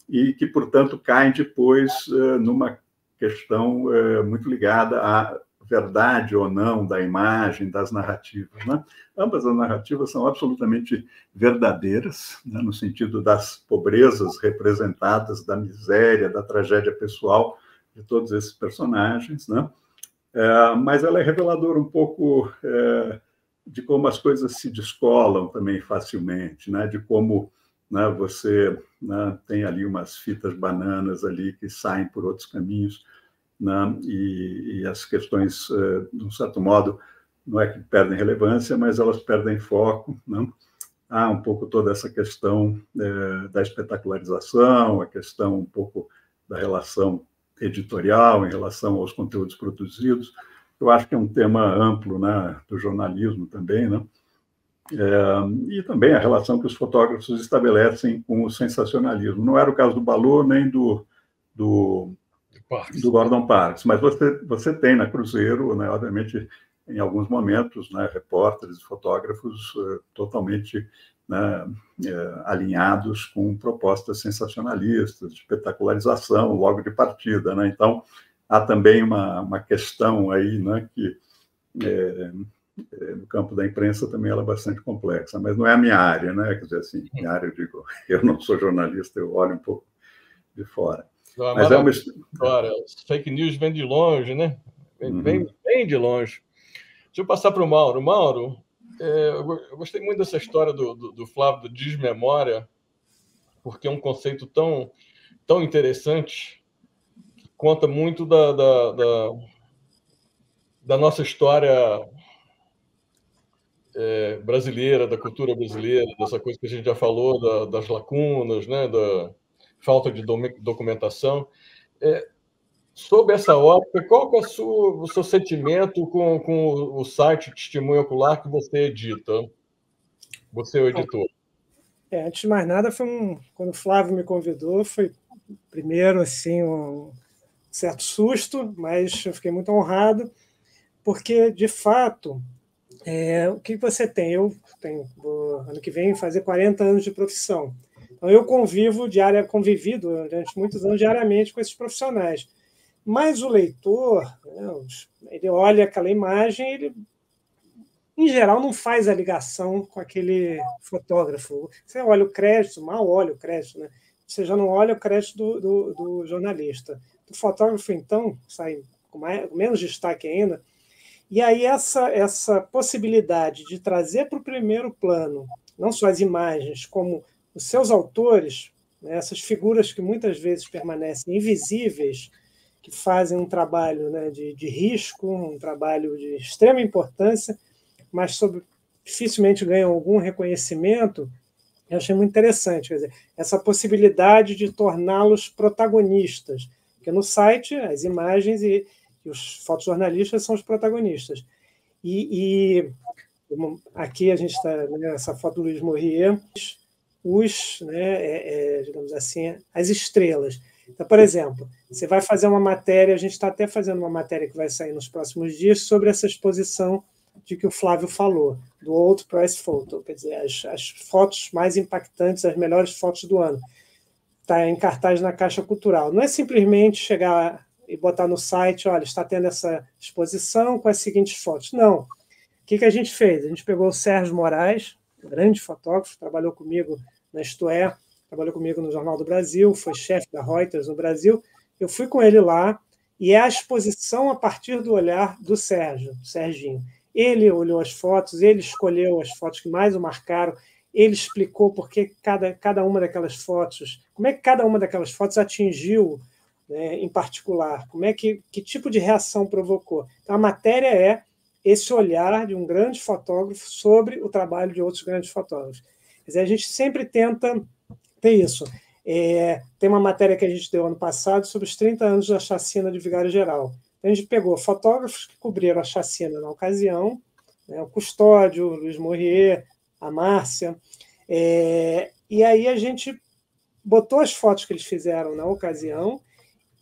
e que, portanto, caem depois numa questão muito ligada à verdade ou não da imagem, das narrativas, né? Ambas as narrativas são absolutamente verdadeiras, né, no sentido das pobrezas representadas, da miséria, da tragédia pessoal de todos esses personagens, né? Mas ela é reveladora um pouco de como as coisas se descolam também facilmente, né? De como, né, você, né, tem ali umas fitas bananas ali que saem por outros caminhos, né? E as questões, de um certo modo, não é que perdem relevância, mas elas perdem foco, né? Há um pouco toda essa questão da espetacularização, a questão um pouco da relação editorial em relação aos conteúdos produzidos. Eu acho que é um tema amplo, né, do jornalismo também, né? E também a relação que os fotógrafos estabelecem com o sensacionalismo. Não era o caso do Balot nem do Gordon Parks, mas você tem na Cruzeiro, né, obviamente, em alguns momentos, né, repórteres, fotógrafos totalmente, né, alinhados com propostas sensacionalistas, de espetacularização, logo de partida, né? Então, há também uma questão aí, né, que no campo da imprensa também ela é bastante complexa, mas não é a minha área, né? Quer dizer, assim, minha área, eu digo, eu não sou jornalista, eu olho um pouco de fora. Mas é uma história. As fake news vêm de longe, né? Vem bem de longe. Deixa eu passar para o Mauro. Mauro, eu gostei muito dessa história do Flávio, do desmemória, porque é um conceito tão interessante, que conta muito da nossa história brasileira, da cultura brasileira, dessa coisa que a gente já falou, das lacunas, né, da falta de documentação. Sob essa ótica, qual que é o seu sentimento com o site Testemunho Ocular que você edita? Você é o editor. Antes de mais nada, quando o Flávio me convidou, foi primeiro assim, um certo susto, mas eu fiquei muito honrado, porque, de fato, o que você tem? Eu vou, ano que vem, fazer 40 anos de profissão. Então, eu convivi durante muitos anos diariamente com esses profissionais. Mas o leitor, né, ele olha aquela imagem, ele, em geral, não faz a ligação com aquele fotógrafo. Você olha o crédito, mal olha o crédito, né? Você já não olha o crédito do jornalista. O fotógrafo, então, sai com menos destaque ainda. E aí essa possibilidade de trazer para o primeiro plano, não só as imagens, como os seus autores, né, essas figuras que muitas vezes permanecem invisíveis, que fazem um trabalho, né, de risco, um trabalho de extrema importância, mas dificilmente ganham algum reconhecimento, eu achei muito interessante, quer dizer, essa possibilidade de torná-los protagonistas, porque no site as imagens e os fotojornalistas são os protagonistas. E aqui a gente está nessa foto do Luiz Morrier, digamos assim, as estrelas. Então, por exemplo, você vai fazer uma matéria, a gente está até fazendo uma matéria que vai sair nos próximos dias sobre essa exposição de que o Flávio falou, do Old Press Photo, quer dizer, as fotos mais impactantes, as melhores fotos do ano. Está em cartaz na Caixa Cultural. Não é simplesmente chegar e botar no site, olha, está tendo essa exposição com as seguintes fotos. Não. O que a gente fez? A gente pegou o Sérgio Moraes, um grande fotógrafo, trabalhou comigo na Isto É, trabalhou comigo no Jornal do Brasil, foi chefe da Reuters no Brasil. Eu fui com ele lá, e é a exposição a partir do olhar do Serginho. Ele olhou as fotos, ele escolheu as fotos que mais o marcaram, ele explicou por que cada uma daquelas fotos, como é que cada uma daquelas fotos atingiu, né, em particular, que tipo de reação provocou. Então, a matéria é esse olhar de um grande fotógrafo sobre o trabalho de outros grandes fotógrafos. Quer dizer, a gente sempre tenta ter isso. Tem uma matéria que a gente deu ano passado sobre os 30 anos da chacina de Vigário Geral. A gente pegou fotógrafos que cobriram a chacina na ocasião, né, o Custódio, o Luiz Morrier, a Márcia, e aí a gente botou as fotos que eles fizeram na ocasião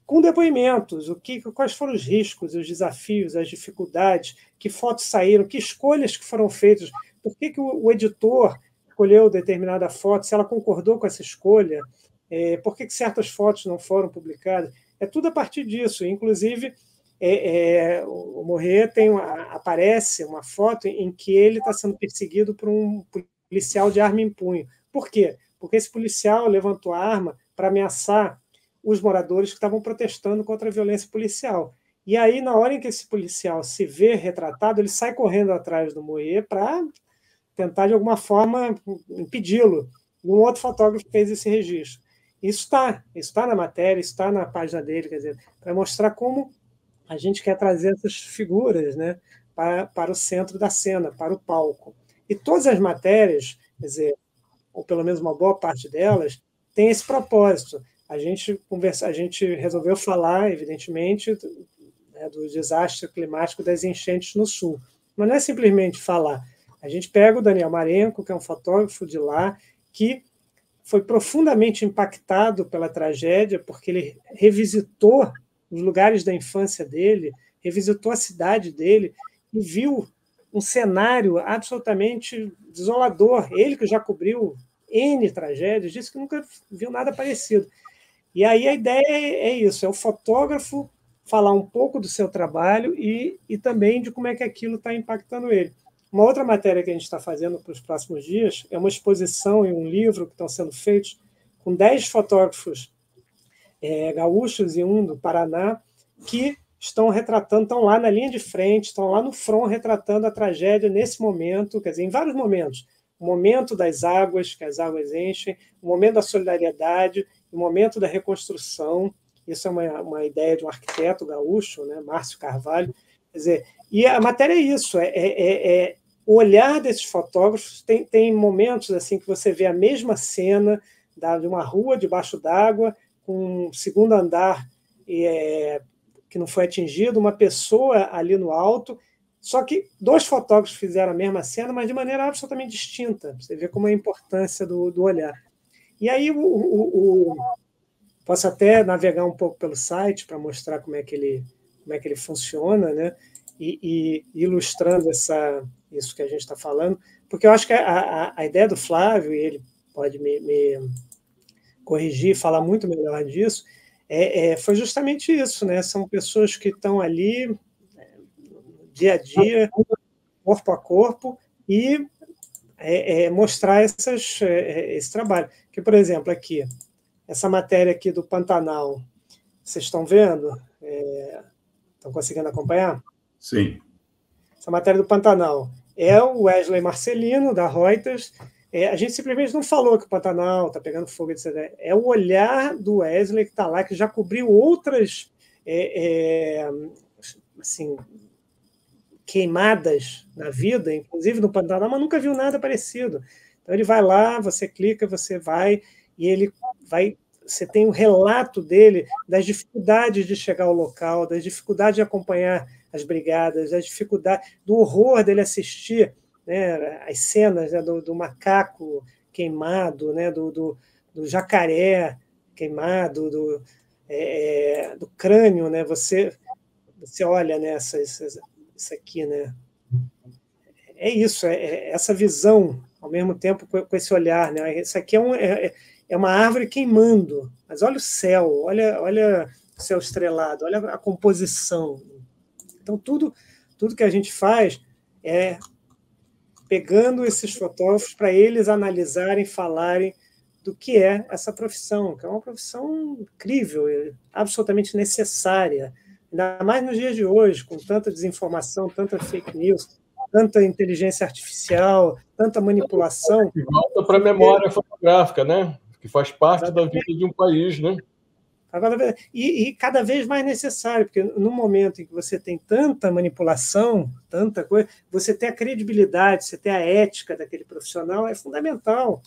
com depoimentos, quais foram os riscos, os desafios, as dificuldades, que fotos saíram, que escolhas que foram feitas, por que o editor escolheu determinada foto, se ela concordou com essa escolha, por que certas fotos não foram publicadas. É tudo a partir disso, inclusive... o Morrier aparece uma foto em que ele está sendo perseguido por um policial de arma em punho. Por quê? Porque esse policial levantou a arma para ameaçar os moradores que estavam protestando contra a violência policial. E aí, na hora em que esse policial se vê retratado, ele sai correndo atrás do Morrier para tentar, de alguma forma, impedi-lo. E um outro fotógrafo fez esse registro. Isso está na matéria, isso está na página dele, quer dizer, para mostrar como a gente quer trazer essas figuras, né, para o centro da cena, para o palco. E todas as matérias, quer dizer, ou pelo menos uma boa parte delas, tem esse propósito. A gente resolveu falar, evidentemente, né, do desastre climático das enchentes no Sul. Mas não é simplesmente falar. A gente pega o Daniel Marenco, que é um fotógrafo de lá, que foi profundamente impactado pela tragédia, porque ele revisitou os lugares da infância dele, revisitou a cidade dele e viu um cenário absolutamente desolador. Ele, que já cobriu N tragédias, disse que nunca viu nada parecido. E aí a ideia é isso, é o fotógrafo falar um pouco do seu trabalho e também de como é que aquilo está impactando ele. Uma outra matéria que a gente está fazendo para os próximos dias é uma exposição e um livro que estão sendo feitos com 10 fotógrafos gaúchos e um do Paraná, que estão lá na linha de frente, estão lá no front retratando a tragédia nesse momento, quer dizer, em vários momentos. O momento das águas, que as águas enchem, o momento da solidariedade, o momento da reconstrução. Isso é uma ideia de um arquiteto gaúcho, né, Márcio Carvalho. Quer dizer, e a matéria é isso, o olhar desses fotógrafos. Tem momentos assim que você vê a mesma cena de uma rua debaixo d'água, com um segundo andar que não foi atingido, uma pessoa ali no alto, só que 2 fotógrafos fizeram a mesma cena, mas de maneira absolutamente distinta. Você vê como é a importância do olhar. E aí posso até navegar um pouco pelo site para mostrar como é que ele funciona, né? E ilustrando isso que a gente está falando, porque eu acho que a ideia do Flávio, e ele pode me corrigir, falar muito melhor disso, foi justamente isso, né? São pessoas que estão ali dia a dia, corpo a corpo, e mostrar esse trabalho. Que, por exemplo, aqui, essa matéria aqui do Pantanal, vocês estão vendo? Estão conseguindo acompanhar? Sim. Essa matéria do Pantanal é o Wesley Marcelino, da Reuters, a gente simplesmente não falou que o Pantanal está pegando fogo, etc. É o olhar do Wesley que está lá, que já cobriu outras assim, queimadas na vida, inclusive no Pantanal, mas nunca viu nada parecido. Então ele vai lá, você clica, você vai, e ele vai. Você tem um relato dele das dificuldades de chegar ao local, das dificuldades de acompanhar as brigadas, das dificuldades, do horror dele assistir, né, as cenas, né, do macaco queimado, né, do jacaré queimado, do crânio, né? Você olha, né, isso aqui, né? É isso, essa visão, ao mesmo tempo com esse olhar, né? Isso aqui é uma árvore queimando, mas olha o céu, olha o céu estrelado, olha a composição. Então, tudo que a gente faz é pegando esses fotógrafos para eles analisarem, falarem do que é essa profissão, que é uma profissão incrível, absolutamente necessária, ainda mais nos dias de hoje, com tanta desinformação, tanta fake news, tanta inteligência artificial, tanta manipulação. E volta para a memória fotográfica, né? Que faz parte da vida de um país, né? Agora, e cada vez mais necessário, porque no momento em que você tem tanta manipulação, tanta coisa, você ter a credibilidade, você ter a ética daquele profissional é fundamental.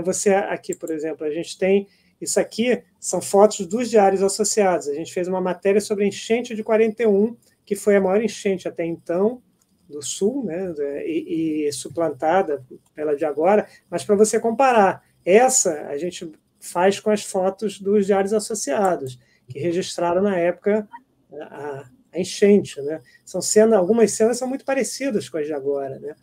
Você aqui, por exemplo, a gente tem isso aqui, são fotos dos Diários Associados. A gente fez uma matéria sobre a enchente de 41, que foi a maior enchente até então do Sul, né, e suplantada pela de agora, mas para você comparar, essa a gente faz com as fotos dos Diários Associados, que registraram na época a enchente, né? Algumas cenas são muito parecidas com as de agora, né?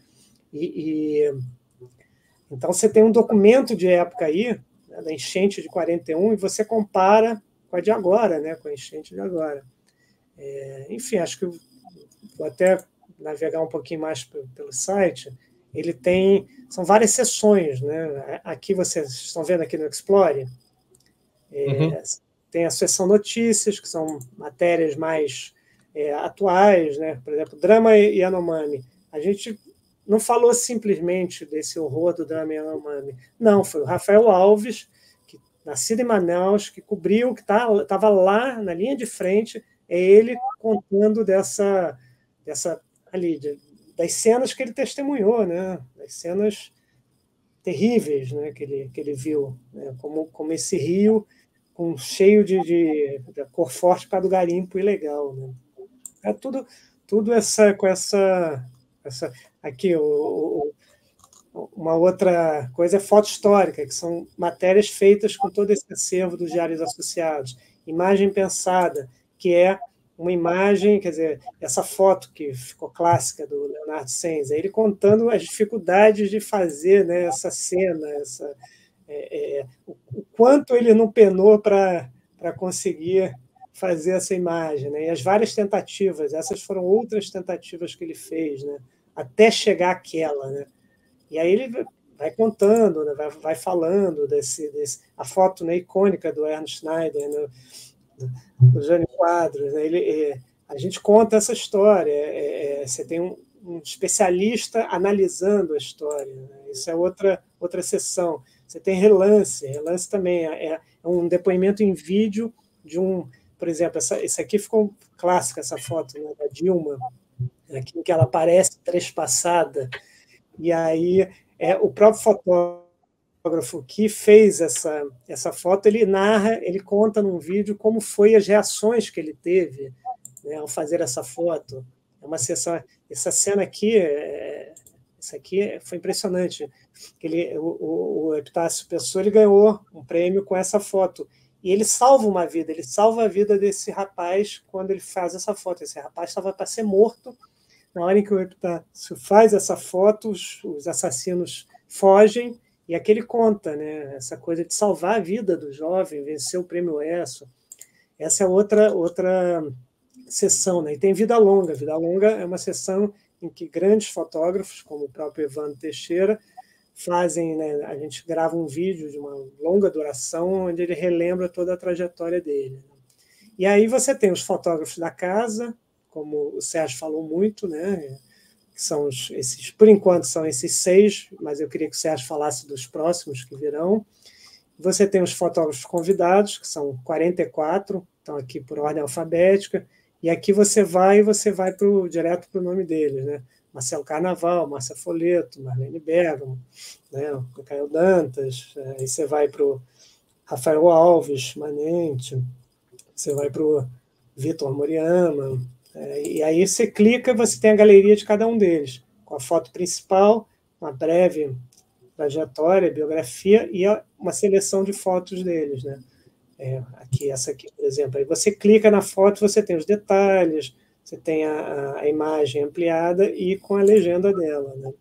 Então você tem um documento de época aí, né, da enchente de 41, e você compara com a de agora, né, com a enchente de agora. Enfim, acho que vou até navegar um pouquinho mais pelo site. Ele são várias seções, né? Aqui vocês estão vendo aqui no Explore, tem a seção notícias, que são matérias mais atuais, né? Por exemplo, Drama e Yanomami. A gente não falou simplesmente desse horror do Drama e Yanomami. Não, foi o Rafael Alves, nascido em Manaus, que cobriu, que estava lá na linha de frente, é ele contando das cenas que ele testemunhou, né? Das cenas terríveis, né, que ele viu, né? Como esse rio cheio de cor forte para do garimpo ilegal, né? É tudo com essa aqui uma outra coisa é foto histórica, que são matérias feitas com todo esse acervo dos Diários Associados, imagem pensada, que é uma imagem, quer dizer, essa foto que ficou clássica do Leonardo Senza, ele contando as dificuldades de fazer, né, essa cena, o quanto ele não penou para conseguir fazer essa imagem, né, e as várias tentativas, essas foram outras tentativas que ele fez, né, até chegar àquela, né, e aí ele vai contando, né, vai falando a foto, né, icônica do Ernst Schneider, né, do Jânio Quadros, né? A gente conta essa história, você tem um especialista analisando a história, né? Isso é outra sessão. Você tem relance também é um depoimento em vídeo de por exemplo, essa aqui ficou clássica, essa foto, né, da Dilma, aqui em que ela aparece trespassada, e aí o próprio fotógrafo que fez essa foto, ele conta num vídeo como foi as reações que ele teve, né, ao fazer essa foto. É uma sessão, essa cena aqui, isso aqui foi impressionante. O Epitácio Pessoa, ele ganhou um prêmio com essa foto, e ele salva a vida desse rapaz quando ele faz essa foto. Esse rapaz estava para ser morto. Na hora em que o Epitácio faz essa foto, os assassinos fogem, e aqui ele conta, né, essa coisa de salvar a vida do jovem, vencer o prêmio ESSO. Essa é outra sessão, né? E tem Vida Longa. Vida Longa é uma sessão em que grandes fotógrafos, como o próprio Evandro Teixeira, fazem, né, a gente grava um vídeo de uma longa duração onde ele relembra toda a trajetória dele. E aí você tem os fotógrafos da casa, como o Sérgio falou muito, né? que são esses, por enquanto, são esses 6, mas eu queria que o Sérgio falasse dos próximos que virão. Você tem os fotógrafos convidados, que são 44, estão aqui por ordem alfabética, e aqui você vai direto para o nome deles, né? Marcelo Carnaval, Márcia Foleto, Marlene Bergamo, né? O Caio Dantas, aí você vai para o Rafael Alves Manente, você vai para o Vitor Moriyama, e aí você clica, você tem a galeria de cada um deles, com a foto principal, uma breve trajetória, biografia e uma seleção de fotos deles, né? Aqui, essa aqui, por exemplo. Aí você clica na foto, você tem os detalhes, você tem a imagem ampliada e com a legenda dela, né?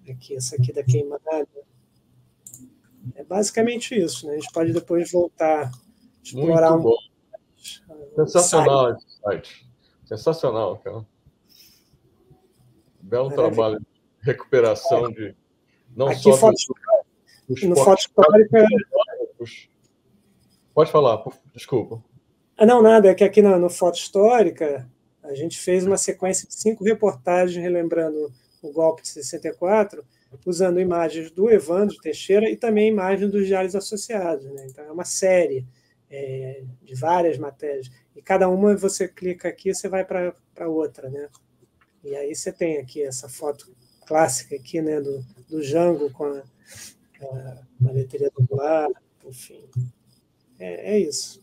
Aqui, essa aqui da queimada. É basicamente isso, né? A gente pode depois voltar, explorar muito bom. Sensacional esse site. Sensacional, cara. Belo trabalho de recuperação de não aqui só dos no Foto Histórica. Pode falar, desculpa. Não, nada, é que aqui no Foto Histórica a gente fez uma sequência de 5 reportagens relembrando o golpe de 64, usando imagens do Evandro Teixeira e também imagens dos diários associados, né? Então é uma série de várias matérias. E cada uma você clica aqui, você vai para outra, né? E aí você tem aqui essa foto clássica aqui, né, do Jango com a letreira do lar, enfim. É isso.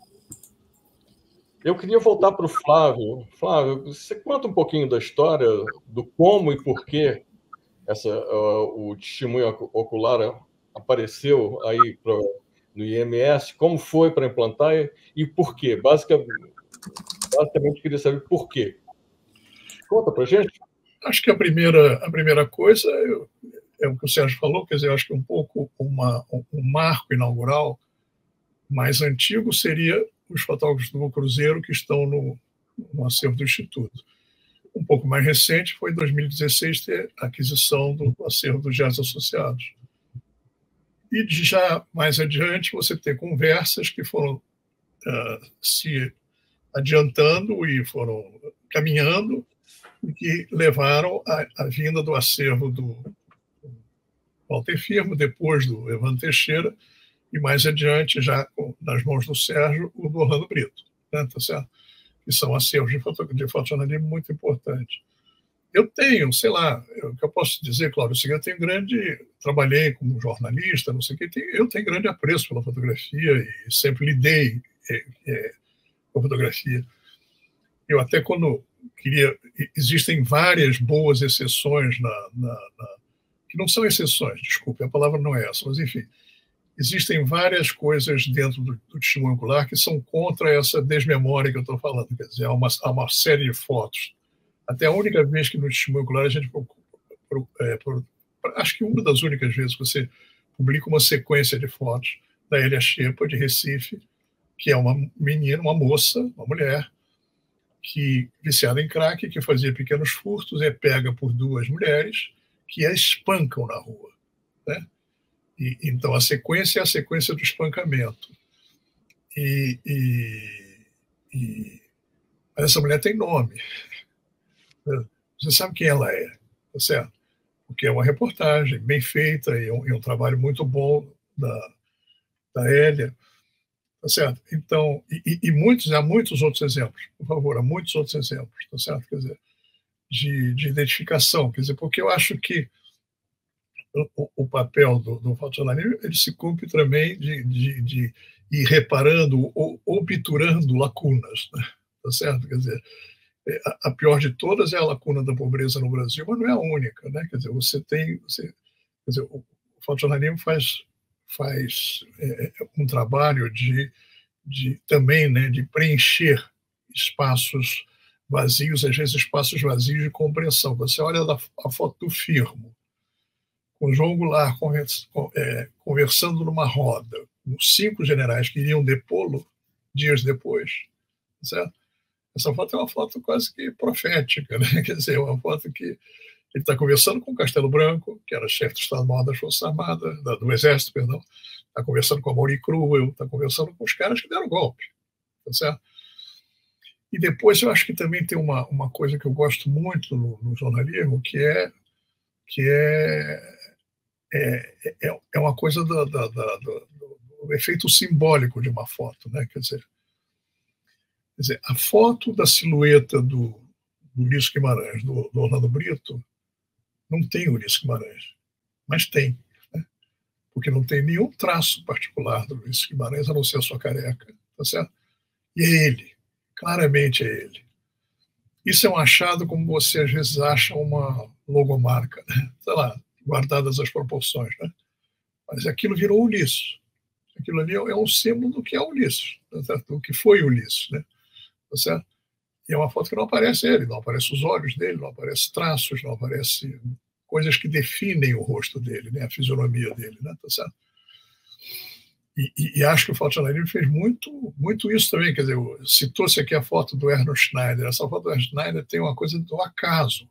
Eu queria voltar para o Flávio. Flávio, você conta um pouquinho da história, do como e porquê o testemunho ocular apareceu aí no IMS, como foi para implantar e por quê? Basicamente, queria saber por quê. Conta para a gente. Acho que a primeira coisa é o que o Sérgio falou, quer dizer, acho que um pouco um marco inaugural mais antigo seria os fotógrafos do Cruzeiro que estão no acervo do Instituto. Um pouco mais recente foi em 2016 ter a aquisição do acervo dos Diários Associados. E já mais adiante você ter conversas que foram se adiantando e foram caminhando e que levaram à vinda do acervo do Walter Firmo, depois do Evandro Teixeira, e mais adiante, já nas mãos do Sérgio, o do Orlando Brito, né, tá certo? Que são acervos de fotojornalismo muito importantes. Eu tenho, sei lá, o que eu posso dizer, Cláudio, trabalhei como jornalista, não sei o que, eu tenho grande apreço pela fotografia e sempre lidei com a fotografia. Eu até quando existem várias boas exceções que não são exceções, desculpe, a palavra não é essa, mas enfim, existem várias coisas dentro do testemunho ocular que são contra essa desmemória que eu estou falando. Quer dizer, há uma série de fotos. Até a única vez que no testemunho ocular a gente acho que uma das únicas vezes que você publica uma sequência de fotos da Elia Shepa, de Recife, que é uma menina, uma moça, uma mulher, que viciada em crack, que fazia pequenos furtos, é pega por 2 mulheres que a espancam na rua, né? Então, a sequência é a sequência do espancamento. Mas essa mulher tem nome. Você sabe quem ela é, tá certo? Porque é uma reportagem bem feita e um trabalho muito bom da Hélia, tá certo? Então, há muitos outros exemplos, por favor, há muitos outros exemplos, tá certo? Quer dizer, de identificação, quer dizer, porque eu acho que o papel do fotojornalismo ele se cumpre também de ir reparando ou obturando lacunas, né? Tá certo? Quer dizer, a pior de todas é a lacuna da pobreza no Brasil, mas não é a única, né? Quer dizer, quer dizer, o fotojornalismo faz um trabalho também, né, de preencher espaços vazios, às vezes espaços vazios de compreensão. Você olha a foto do Firmo, com João Goulart conversando numa roda, com 5 generais que iriam depô-lo dias depois, certo? Essa foto é uma foto quase que profética, né? Quer dizer, é uma foto que ele está conversando com o Castelo Branco, que era chefe do Estado-Maior das Forças Armadas, do Exército, perdão, está conversando com a Mauri Cruel, está conversando com os caras que deram golpe, tá certo? E depois eu acho que também tem uma coisa que eu gosto muito no jornalismo, que é uma coisa do efeito simbólico de uma foto, né? Quer dizer, a foto da silhueta do Ulisses Guimarães, do Orlando Brito, não tem Ulisses Guimarães, mas tem, né? Porque não tem nenhum traço particular do Ulisses Guimarães, a não ser a sua careca, tá certo? E é ele, claramente é ele. Isso é um achado como você às vezes acha uma logomarca, né? Sei lá, guardadas as proporções, né? Mas aquilo virou Ulisses. Aquilo ali é um símbolo do que é Ulisses, tá certo? Do que foi Ulisses, né? Tá certo? E é uma foto que não aparece ele, não aparece os olhos dele, não aparece traços, não aparece coisas que definem o rosto dele, né? A fisionomia dele, né? Tá certo? E acho que o fotojornalismo fez muito isso também. Quer dizer, citou-se aqui a foto do Erno Schneider. Essa foto do Erno Schneider tem uma coisa do acaso.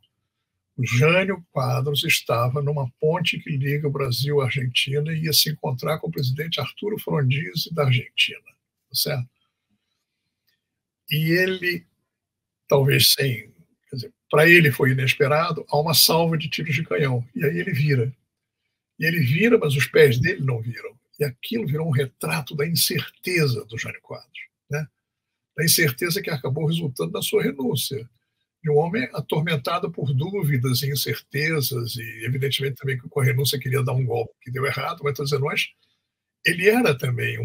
O Jânio Quadros estava numa ponte que liga o Brasil à Argentina e ia se encontrar com o presidente Arturo Frondizi da Argentina, tá certo? E ele, talvez sem... Quer dizer, para ele foi inesperado, há uma salva de tiros de canhão. E aí ele vira. E ele vira, mas os pés dele não viram. E aquilo virou um retrato da incerteza do Jânio Quadros, né? Da incerteza que acabou resultando na sua renúncia. De um homem atormentado por dúvidas e incertezas, e evidentemente também que com a renúncia queria dar um golpe que deu errado, mas estou dizendo, mas ele era também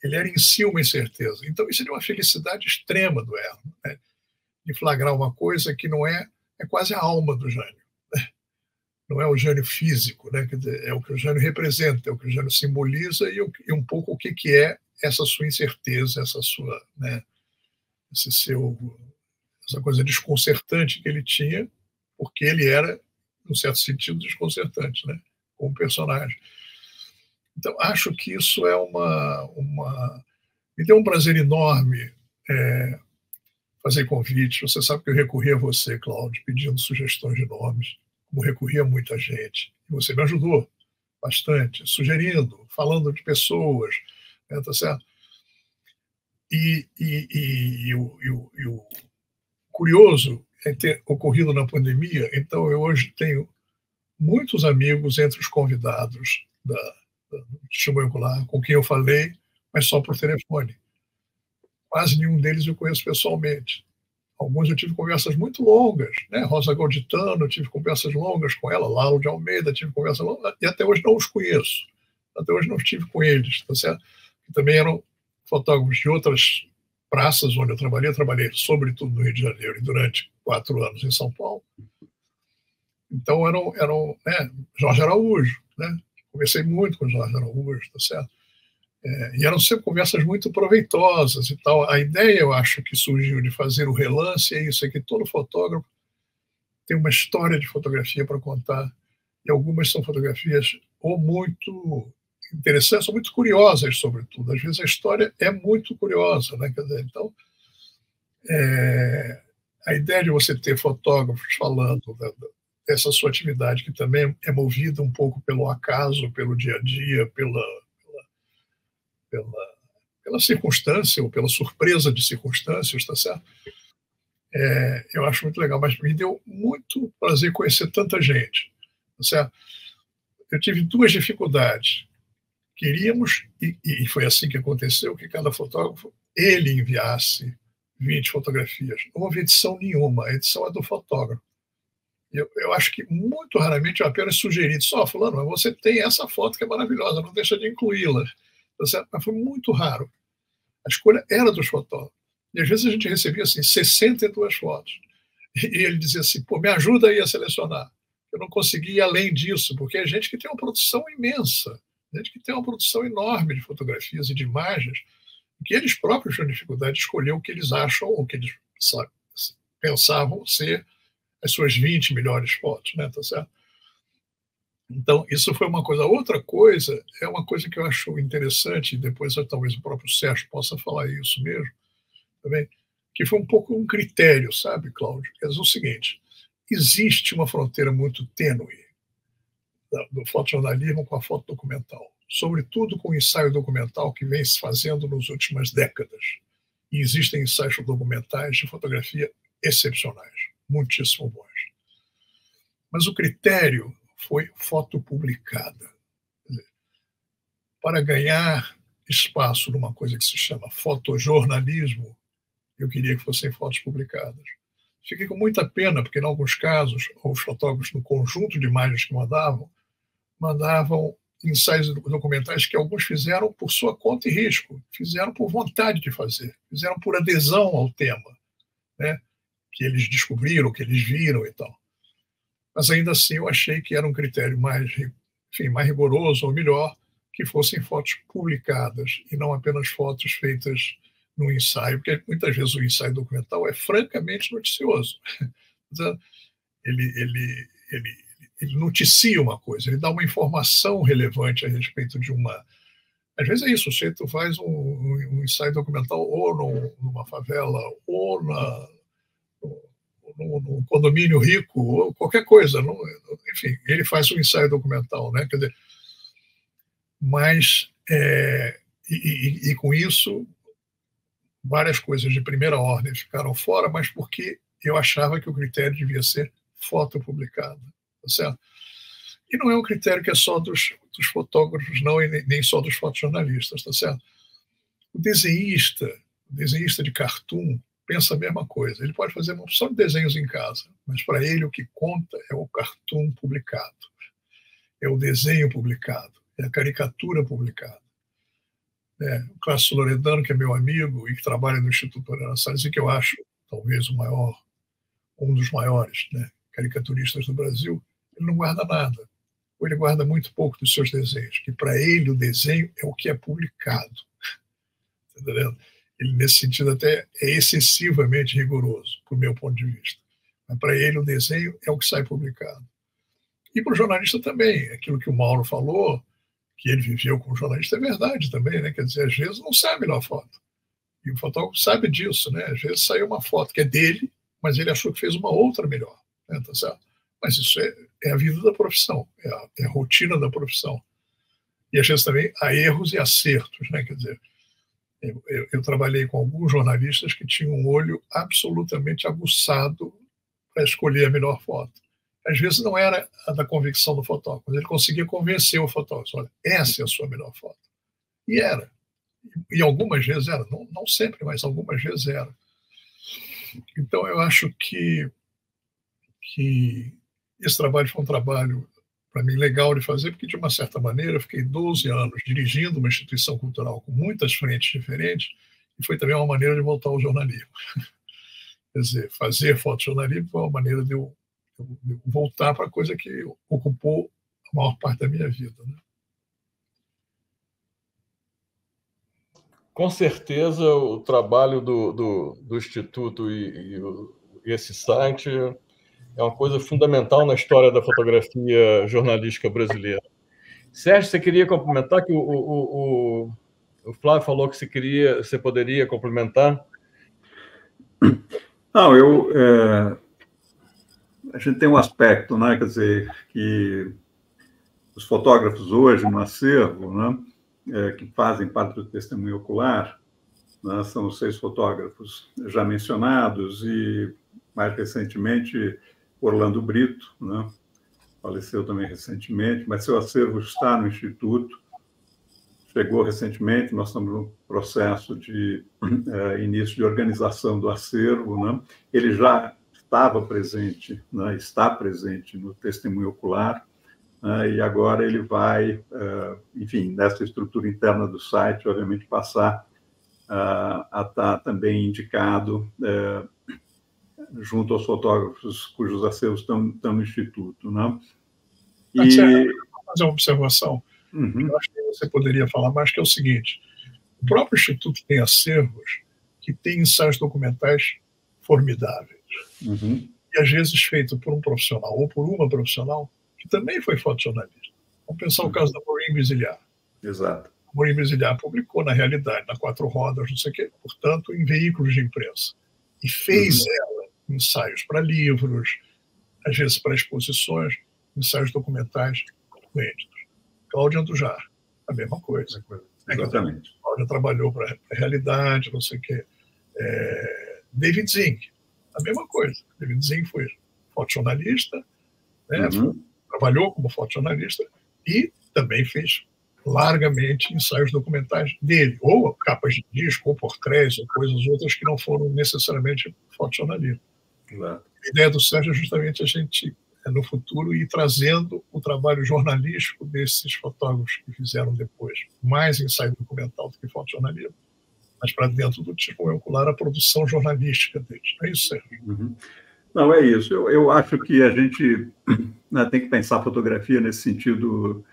ele era em si uma incerteza. Então isso é uma felicidade extrema do Erno, né? De flagrar uma coisa que não é quase a alma do Jânio, né? Não é o Jânio físico, né? Quer dizer, é o que o Jânio representa, é o que o Jânio simboliza e um pouco o que é essa sua incerteza, essa sua, né, essa coisa desconcertante que ele tinha, porque ele era, num certo sentido, desconcertante, né, como personagem. Então, acho que isso é me deu um prazer enorme fazer convite. Você sabe que eu recorri a você, Cláudio, pedindo sugestões de nomes, como recorri a muita gente. E você me ajudou bastante, sugerindo, falando de pessoas, né, tá certo? E o curioso é ter ocorrido na pandemia, então eu hoje tenho muitos amigos entre os convidados do Testemunho Ocular, com quem eu falei, mas só por telefone. Quase nenhum deles eu conheço pessoalmente. Alguns eu tive conversas muito longas, né? Rosa Golditano, eu tive conversas longas com ela, Lauro de Almeida, tive conversas longas, e até hoje não os conheço. Até hoje não estive com eles, tá certo? Que também eram fotógrafos de outras praças onde eu trabalhei sobretudo no Rio de Janeiro e durante 4 anos em São Paulo. Então eram né, Jorge Araújo, né? Conversei muito com Jorge Araújo, tá certo? E eram sempre conversas muito proveitosas e tal. A ideia, eu acho, que surgiu de fazer o relance é isso, é que todo fotógrafo tem uma história de fotografia para contar, e algumas são fotografias ou muito interessantes, ou muito curiosas, sobretudo. Às vezes a história é muito curiosa, né? Quer dizer, então, a ideia de você ter fotógrafos falando dessa sua atividade, que também é movida um pouco pelo acaso, pelo dia a dia, pela circunstância, ou pela surpresa de circunstâncias, tá certo? Eu acho muito legal, mas me deu muito prazer conhecer tanta gente, tá certo? Eu tive 2 dificuldades. Queríamos, e foi assim que aconteceu, que cada fotógrafo, ele enviasse 20 fotografias. Não houve edição nenhuma, a edição é do fotógrafo. Eu acho que muito raramente eu apenas sugeri, só fulano, mas você tem essa foto que é maravilhosa, não deixa de incluí-la. Tá certo? Mas foi muito raro. A escolha era dos fotógrafos. E às vezes a gente recebia assim, 62 fotos. E ele dizia assim, pô, me ajuda aí a selecionar. Eu não consegui ir além disso, porque é gente que tem uma produção imensa, gente que tem uma produção enorme de fotografias e de imagens, que eles próprios tinham dificuldade de escolher o que eles acham ou o que eles pensavam ser as suas 20 melhores fotos, né? Tá certo? Então, isso foi uma coisa. Outra coisa é uma coisa que eu acho interessante, e depois talvez o próprio Sérgio possa falar isso mesmo, também, que foi um pouco um critério, sabe, Cláudio? É o seguinte, existe uma fronteira muito tênue do fotojornalismo com a foto documental, sobretudo com o ensaio documental que vem se fazendo nas últimas décadas. E existem ensaios documentais de fotografia excepcionais, muitíssimo bons. Mas o critério foi foto publicada. Para ganhar espaço numa coisa que se chama fotojornalismo, eu queria que fossem fotos publicadas. Fiquei com muita pena, porque, em alguns casos, os fotógrafos, no conjunto de imagens que mandavam ensaios documentais que alguns fizeram por sua conta e risco, fizeram por vontade de fazer, fizeram por adesão ao tema, né? Que eles descobriram, que eles viram e tal. Mas, ainda assim, eu achei que era um critério mais rigoroso ou melhor, que fossem fotos publicadas e não apenas fotos feitas no ensaio, porque muitas vezes o ensaio documental é francamente noticioso. Ele noticia uma coisa, ele dá uma informação relevante a respeito de uma... Às vezes é isso, o sujeito faz um ensaio documental ou numa favela, ou num condomínio rico, ou qualquer coisa. Enfim, ele faz um ensaio documental, né? Quer dizer, mas, e com isso, várias coisas de primeira ordem ficaram fora, mas porque eu achava que o critério devia ser foto publicada, tá certo? E não é um critério que é só dos fotógrafos, não, e nem só dos fotojornalistas, tá certo? O desenhista de cartoon, pensa a mesma coisa. Ele pode fazer uma opção de desenhos em casa, mas para ele o que conta é o cartoon publicado, é o desenho publicado, é a caricatura publicada. O Clássico Loredano, que é meu amigo e que trabalha no Instituto Aurelia Salles, e que eu acho talvez um dos maiores, né, caricaturistas do Brasil, ele não guarda nada. Ou ele guarda muito pouco dos seus desenhos, que para ele o desenho é o que é publicado. Tá entendendo? Ele, nesse sentido, até é excessivamente rigoroso, do meu ponto de vista. Mas para ele o desenho é o que sai publicado. E para o jornalista também, aquilo que o Mauro falou, que ele viveu como jornalista, é verdade também, né? Quer dizer, às vezes não sai a melhor foto. E o fotógrafo sabe disso, né? Às vezes saiu uma foto que é dele, mas ele achou que fez uma outra melhor, né? Tá certo? Mas isso é a vida da profissão, é a rotina da profissão. E às vezes também há erros e acertos, né? Quer dizer, eu trabalhei com alguns jornalistas que tinham um olho absolutamente aguçado para escolher a melhor foto. Às vezes não era a da convicção do fotógrafo, mas ele conseguia convencer o fotógrafo, olha, essa é a sua melhor foto. E era. E algumas vezes era, não sempre, mas algumas vezes era. Então eu acho que esse trabalho foi um trabalho, para mim, legal de fazer, porque, de uma certa maneira, eu fiquei 12 anos dirigindo uma instituição cultural com muitas frentes diferentes, e foi também uma maneira de voltar ao jornalismo. Quer dizer, fazer fotojornalismo foi uma maneira de eu voltar para a coisa que ocupou a maior parte da minha vida, né? Com certeza, o trabalho do Instituto e esse site é uma coisa fundamental na história da fotografia jornalística brasileira. Sérgio, você queria complementar, que o Flávio falou que você poderia complementar? Não, a gente tem um aspecto, né, quer dizer, que os fotógrafos hoje no acervo, né, que fazem parte do testemunho ocular, né, são os 6 fotógrafos já mencionados e, mais recentemente, Orlando Brito, né, faleceu também recentemente, mas seu acervo está no Instituto, chegou recentemente, nós estamos no processo de início de organização do acervo, né, ele já estava presente, né, está presente no testemunho ocular, e agora ele vai, enfim, nessa estrutura interna do site, obviamente, passar a estar também indicado junto aos fotógrafos cujos acervos estão no Instituto, né? Vou fazer uma observação. Eu acho que você poderia falar mais, que é o seguinte: o próprio Instituto tem acervos que têm ensaios documentais formidáveis. E às vezes feito por um profissional ou por uma profissional que também foi fotojornalista. Vamos pensar o caso da Maureen Brasiliar. Exato. A Maureen Brasiliar publicou, na realidade, na 4 Rodas, não sei o quê, portanto, em veículos de imprensa. E fez ela ensaios para livros, às vezes para exposições, ensaios documentais inéditos. Cláudia Andujar, a mesma coisa. Exatamente. Cláudia trabalhou para a realidade, não sei o quê. David Zink, a mesma coisa. David Zink foi fotojornalista, né? Trabalhou como fotojornalista e também fez largamente ensaios documentais dele, ou capas de disco, ou portréis, ou coisas outras que não foram necessariamente fotojornalismo. Claro. A ideia do Sérgio é justamente a gente, no futuro, ir trazendo o trabalho jornalístico desses fotógrafos que fizeram depois mais ensaio documental do que fotojornalismo, mas para dentro do testemunho ocular a produção jornalística deles. É isso, Sérgio. Não, é isso. Eu acho que a gente tem que pensar a fotografia nesse sentido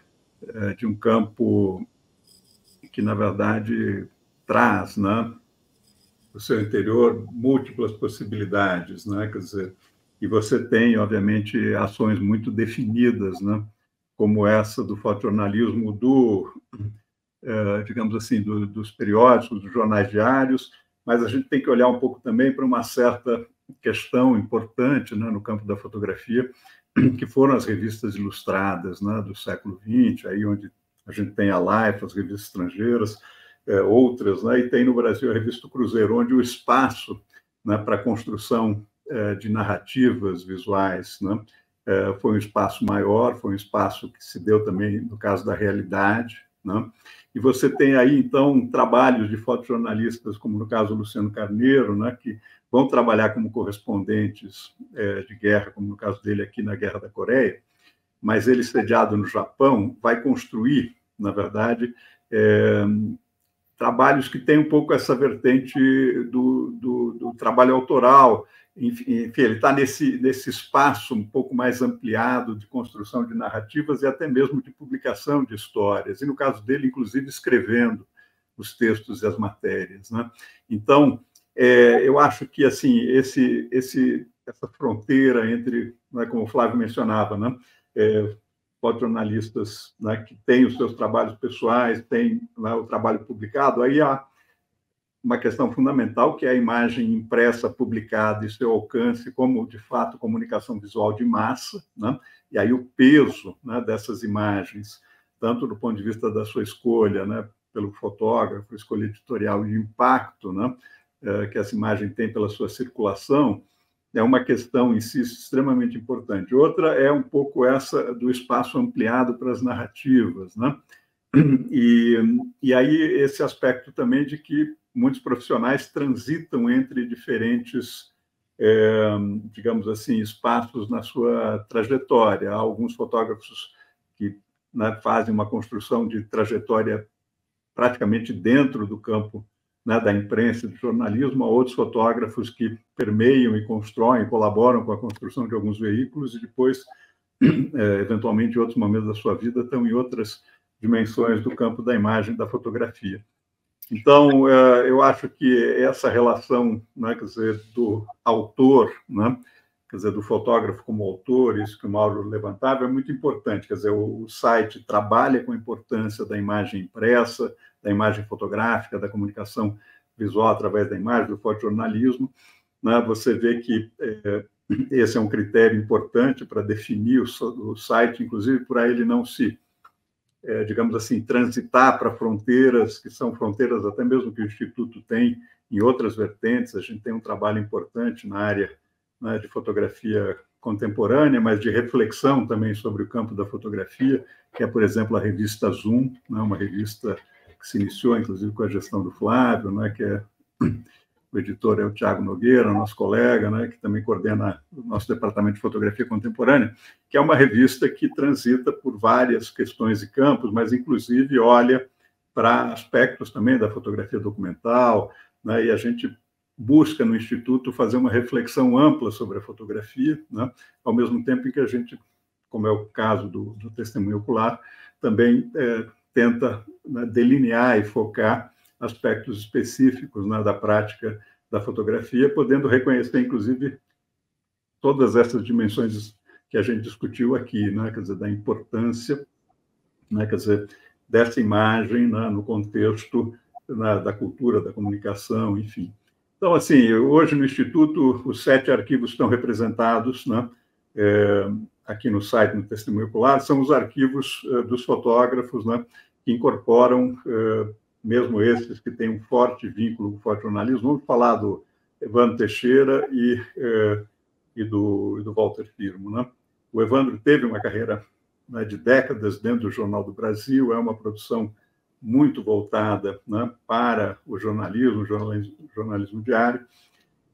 de um campo que, na verdade, traz, né, no seu interior múltiplas possibilidades, né? Quer dizer, e você tem, obviamente, ações muito definidas, né, como essa do fotojornalismo digamos assim, dos periódicos, dos jornais diários, mas a gente tem que olhar um pouco também para uma certa questão importante, né, no campo da fotografia, que foram as revistas ilustradas, né, do século XX, aí onde a gente tem a Life, as revistas estrangeiras, outras, né, e tem no Brasil a revista Cruzeiro, onde o espaço, né, para a construção de narrativas visuais, né, foi um espaço maior, foi um espaço que se deu também no caso da realidade, né? E você tem aí, então, trabalhos de fotojornalistas, como no caso do Luciano Carneiro, né, que vão trabalhar como correspondentes de guerra, como no caso dele aqui na Guerra da Coreia, mas ele, sediado no Japão, vai construir, na verdade, trabalhos que têm um pouco essa vertente do trabalho autoral. Enfim, ele está nesse espaço um pouco mais ampliado de construção de narrativas e até mesmo de publicação de histórias, e no caso dele, inclusive, escrevendo os textos e as matérias, né? Então, eu acho que assim essa fronteira entre, né, como o Flávio mencionava, né, fotojornalistas, né, que têm os seus trabalhos pessoais, têm, né, o trabalho publicado, aí há uma questão fundamental, que é a imagem impressa, publicada e seu alcance como, de fato, comunicação visual de massa, né? E aí o peso, né, dessas imagens, tanto do ponto de vista da sua escolha, né, pelo fotógrafo, escolha editorial e o impacto, né, que essa imagem tem pela sua circulação, é uma questão em si extremamente importante. Outra é um pouco essa do espaço ampliado para as narrativas, né? E aí esse aspecto também de que muitos profissionais transitam entre diferentes, digamos assim, espaços na sua trajetória. Há alguns fotógrafos que, né, fazem uma construção de trajetória praticamente dentro do campo, né, da imprensa e do jornalismo, há outros fotógrafos que permeiam e constroem, colaboram com a construção de alguns veículos e depois, eventualmente, em outros momentos da sua vida, estão em outras dimensões do campo da imagem, da fotografia. Então, eu acho que essa relação, né, quer dizer, do autor, né, quer dizer, do fotógrafo como autor, isso que o Mauro levantava, é muito importante. Quer dizer, o site trabalha com a importância da imagem impressa, da imagem fotográfica, da comunicação visual através da imagem, do fotojornalismo, né? Você vê que esse é um critério importante para definir o site, inclusive para ele não se, digamos assim, transitar para fronteiras, que são fronteiras até mesmo que o Instituto tem em outras vertentes. A gente tem um trabalho importante na área, né, de fotografia contemporânea, mas de reflexão também sobre o campo da fotografia, que é, por exemplo, a revista Zoom, né, uma revista que se iniciou, inclusive, com a gestão do Flávio, né, que é o editor é o Tiago Nogueira, nosso colega, né, que também coordena o nosso departamento de fotografia contemporânea, que é uma revista que transita por várias questões e campos, mas, inclusive, olha para aspectos também da fotografia documental, né, e a gente busca, no Instituto, fazer uma reflexão ampla sobre a fotografia, né, ao mesmo tempo em que a gente, como é o caso do testemunho ocular, também tenta, né, delinear e focar aspectos específicos, né, da prática da fotografia, podendo reconhecer, inclusive, todas essas dimensões que a gente discutiu aqui, né, quer dizer, da importância, né, quer dizer, dessa imagem, né, no contexto, né, da cultura, da comunicação, enfim. Então, assim, hoje no Instituto, os 7 arquivos estão representados, né, aqui no site, no Testemunho Ocular, são os arquivos dos fotógrafos, né, que incorporam mesmo esses que têm um forte vínculo com o fotojornalismo. Vamos falar do Evandro Teixeira e do Walter Firmo, né? O Evandro teve uma carreira, né, de décadas dentro do Jornal do Brasil, é uma produção muito voltada, né, para o jornalismo diário,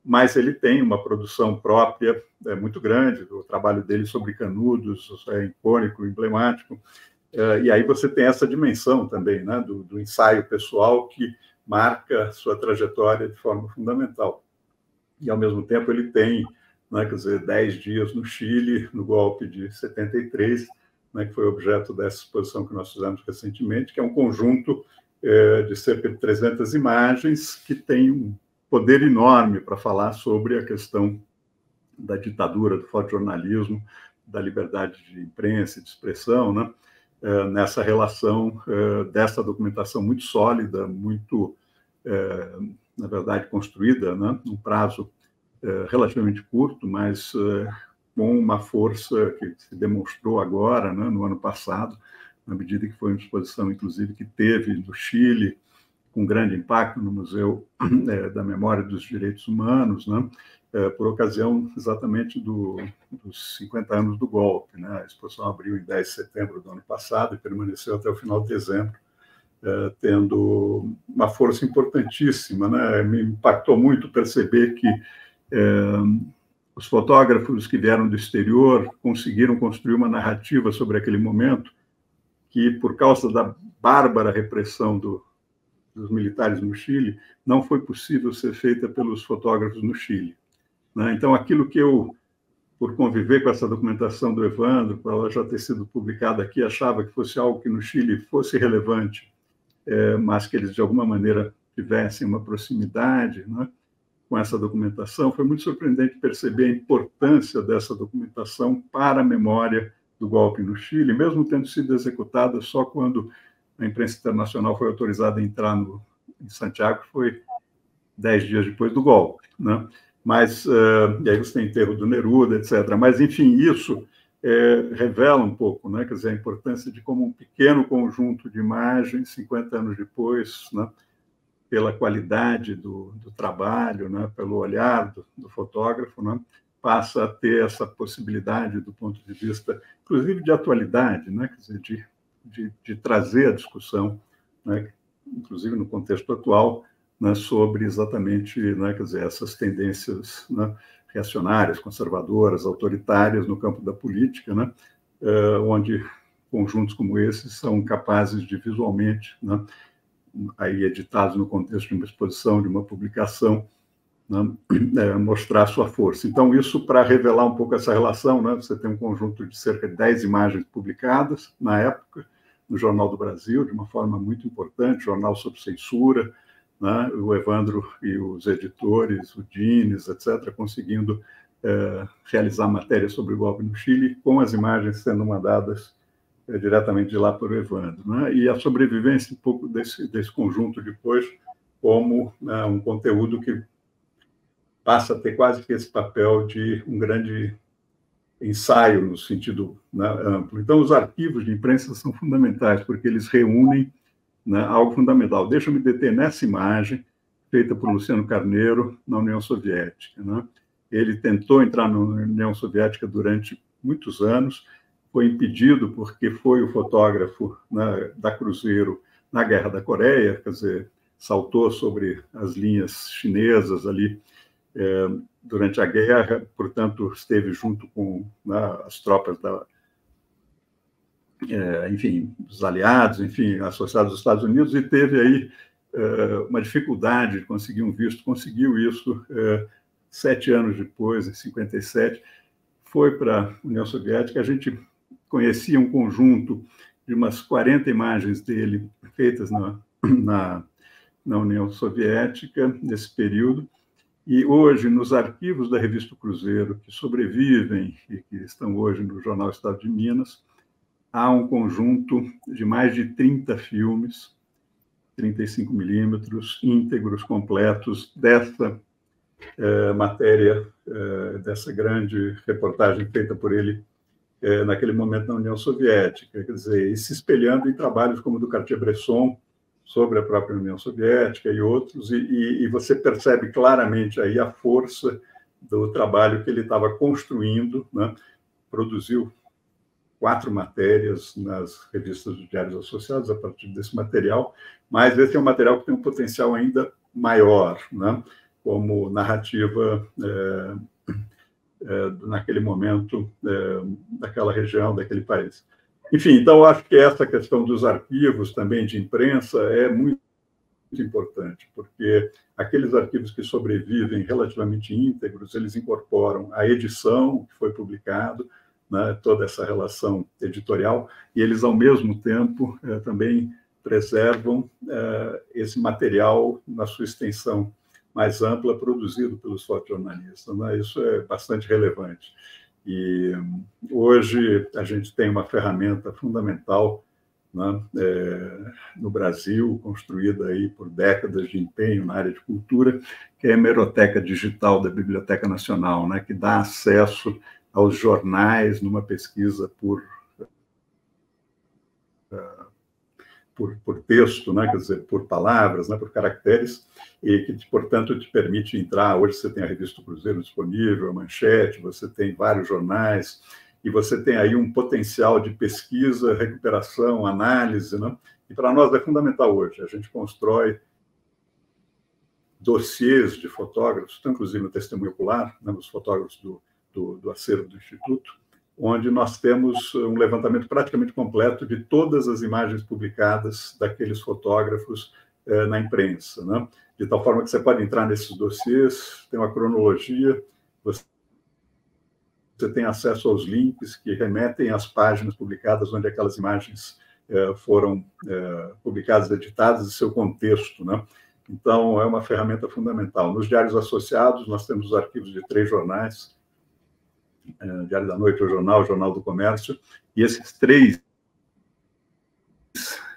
mas ele tem uma produção própria muito grande. O trabalho dele sobre Canudos é icônico, emblemático, e aí você tem essa dimensão também, né, do ensaio pessoal que marca sua trajetória de forma fundamental. E, ao mesmo tempo, ele tem, né, quer dizer, 10 dias no Chile, no golpe de 73, né, que foi objeto dessa exposição que nós fizemos recentemente, que é um conjunto de cerca de 300 imagens que tem um poder enorme para falar sobre a questão da ditadura, do fotojornalismo, da liberdade de imprensa e de expressão, né? Nessa relação dessa documentação muito sólida, muito, na verdade, construída, né? Num prazo relativamente curto, mas com uma força que se demonstrou agora, né? No ano passado, na medida que foi uma exposição, inclusive, que teve no Chile, com grande impacto no Museu da Memória dos Direitos Humanos, né? Por ocasião exatamente dos 50 anos do golpe, né? A exposição abriu em 10 de setembro do ano passado e permaneceu até o final de dezembro, tendo uma força importantíssima, né? Me impactou muito perceber que os fotógrafos que vieram do exterior conseguiram construir uma narrativa sobre aquele momento que, por causa da bárbara repressão dos militares no Chile, não foi possível ser feita pelos fotógrafos no Chile, né? Então, aquilo que eu, por conviver com essa documentação do Evandro, por ela já ter sido publicada aqui, achava que fosse algo que no Chile fosse relevante, mas que eles, de alguma maneira, tivessem uma proximidade, né, com essa documentação, foi muito surpreendente perceber a importância dessa documentação para a memória do golpe no Chile, mesmo tendo sido executada só quando a imprensa internacional foi autorizada a entrar em Santiago, foi 10 dias depois do golpe, né? Mas, e aí você tem enterro do Neruda, etc. Mas, enfim, isso revela um pouco, né? Quer dizer, a importância de como um pequeno conjunto de imagens, 50 anos depois, né, pela qualidade do trabalho, né, pelo olhar do fotógrafo, né, passa a ter essa possibilidade, do ponto de vista, inclusive, de atualidade, né? Quer dizer, de trazer a discussão, né, inclusive no contexto atual, né, sobre exatamente, né, quer dizer, essas tendências, né, reacionárias, conservadoras, autoritárias no campo da política, né, onde conjuntos como esses são capazes de visualmente, né, aí editados no contexto de uma exposição, de uma publicação, né, mostrar sua força. Então, isso para revelar um pouco essa relação, né, você tem um conjunto de cerca de 10 imagens publicadas na época, no Jornal do Brasil, de uma forma muito importante, jornal sob censura, né, o Evandro e os editores, o Dines, etc., conseguindo realizar matéria sobre o golpe no Chile, com as imagens sendo mandadas diretamente de lá para o Evandro, né? E a sobrevivência um pouco desse conjunto depois como um conteúdo que passa a ter quase que esse papel de um grande ensaio no sentido, né, amplo. Então, os arquivos de imprensa são fundamentais, porque eles reúnem, né, algo fundamental. Deixa eu me deter nessa imagem, feita por Luciano Carneiro, na União Soviética, né? Ele tentou entrar na União Soviética durante muitos anos, foi impedido porque foi o fotógrafo, né, da Cruzeiro na Guerra da Coreia, quer dizer, saltou sobre as linhas chinesas ali durante a guerra, portanto, esteve junto com, né, as tropas enfim, dos aliados, enfim, associados aos Estados Unidos, e teve aí uma dificuldade de conseguir um visto. Conseguiu isso 7 anos depois, em 57, foi para a União Soviética. A gente conhecia um conjunto de umas 40 imagens dele feitas na União Soviética, nesse período. E hoje, nos arquivos da Revista Cruzeiro, que sobrevivem e que estão hoje no Jornal Estado de Minas, há um conjunto de mais de 30 filmes, 35 milímetros, íntegros, completos, dessa matéria, dessa grande reportagem feita por ele naquele momento na União Soviética, quer dizer, e se espelhando em trabalhos como o do Cartier-Bresson, sobre a própria União Soviética e outros, e você percebe claramente aí a força do trabalho que ele estava construindo, né? Produziu 4 matérias nas revistas dos Diários Associados a partir desse material, mas esse é um material que tem um potencial ainda maior, né? Como narrativa naquele momento, daquela região, daquele país. Enfim, então, eu acho que essa questão dos arquivos também de imprensa é muito importante, porque aqueles arquivos que sobrevivem relativamente íntegros, eles incorporam a edição que foi publicado, né, toda essa relação editorial, e eles, ao mesmo tempo, também preservam esse material na sua extensão mais ampla, produzido pelos fotojornalistas, né? Isso é bastante relevante. E hoje a gente tem uma ferramenta fundamental, né, no Brasil, construída aí por décadas de empenho na área de cultura, que é a hemeroteca digital da Biblioteca Nacional, né, que dá acesso aos jornais numa pesquisa por texto, né, quer dizer, por palavras, né, por caracteres, e que, portanto, te permite entrar. Hoje você tem a Revista do Cruzeiro disponível, a Manchete, você tem vários jornais, e você tem aí um potencial de pesquisa, recuperação, análise, né? E para nós é fundamental hoje. A gente constrói dossiês de fotógrafos, inclusive no testemunho ocular, né, os fotógrafos do acervo do Instituto, onde nós temos um levantamento praticamente completo de todas as imagens publicadas daqueles fotógrafos na imprensa, né? De tal forma que você pode entrar nesses dossiês, tem uma cronologia, você tem acesso aos links que remetem às páginas publicadas onde aquelas imagens foram publicadas, editadas, e seu contexto, né? Então, é uma ferramenta fundamental. Nos Diários Associados, nós temos os arquivos de 3 jornais, Diário da Noite, o Jornal do Comércio, e esses 3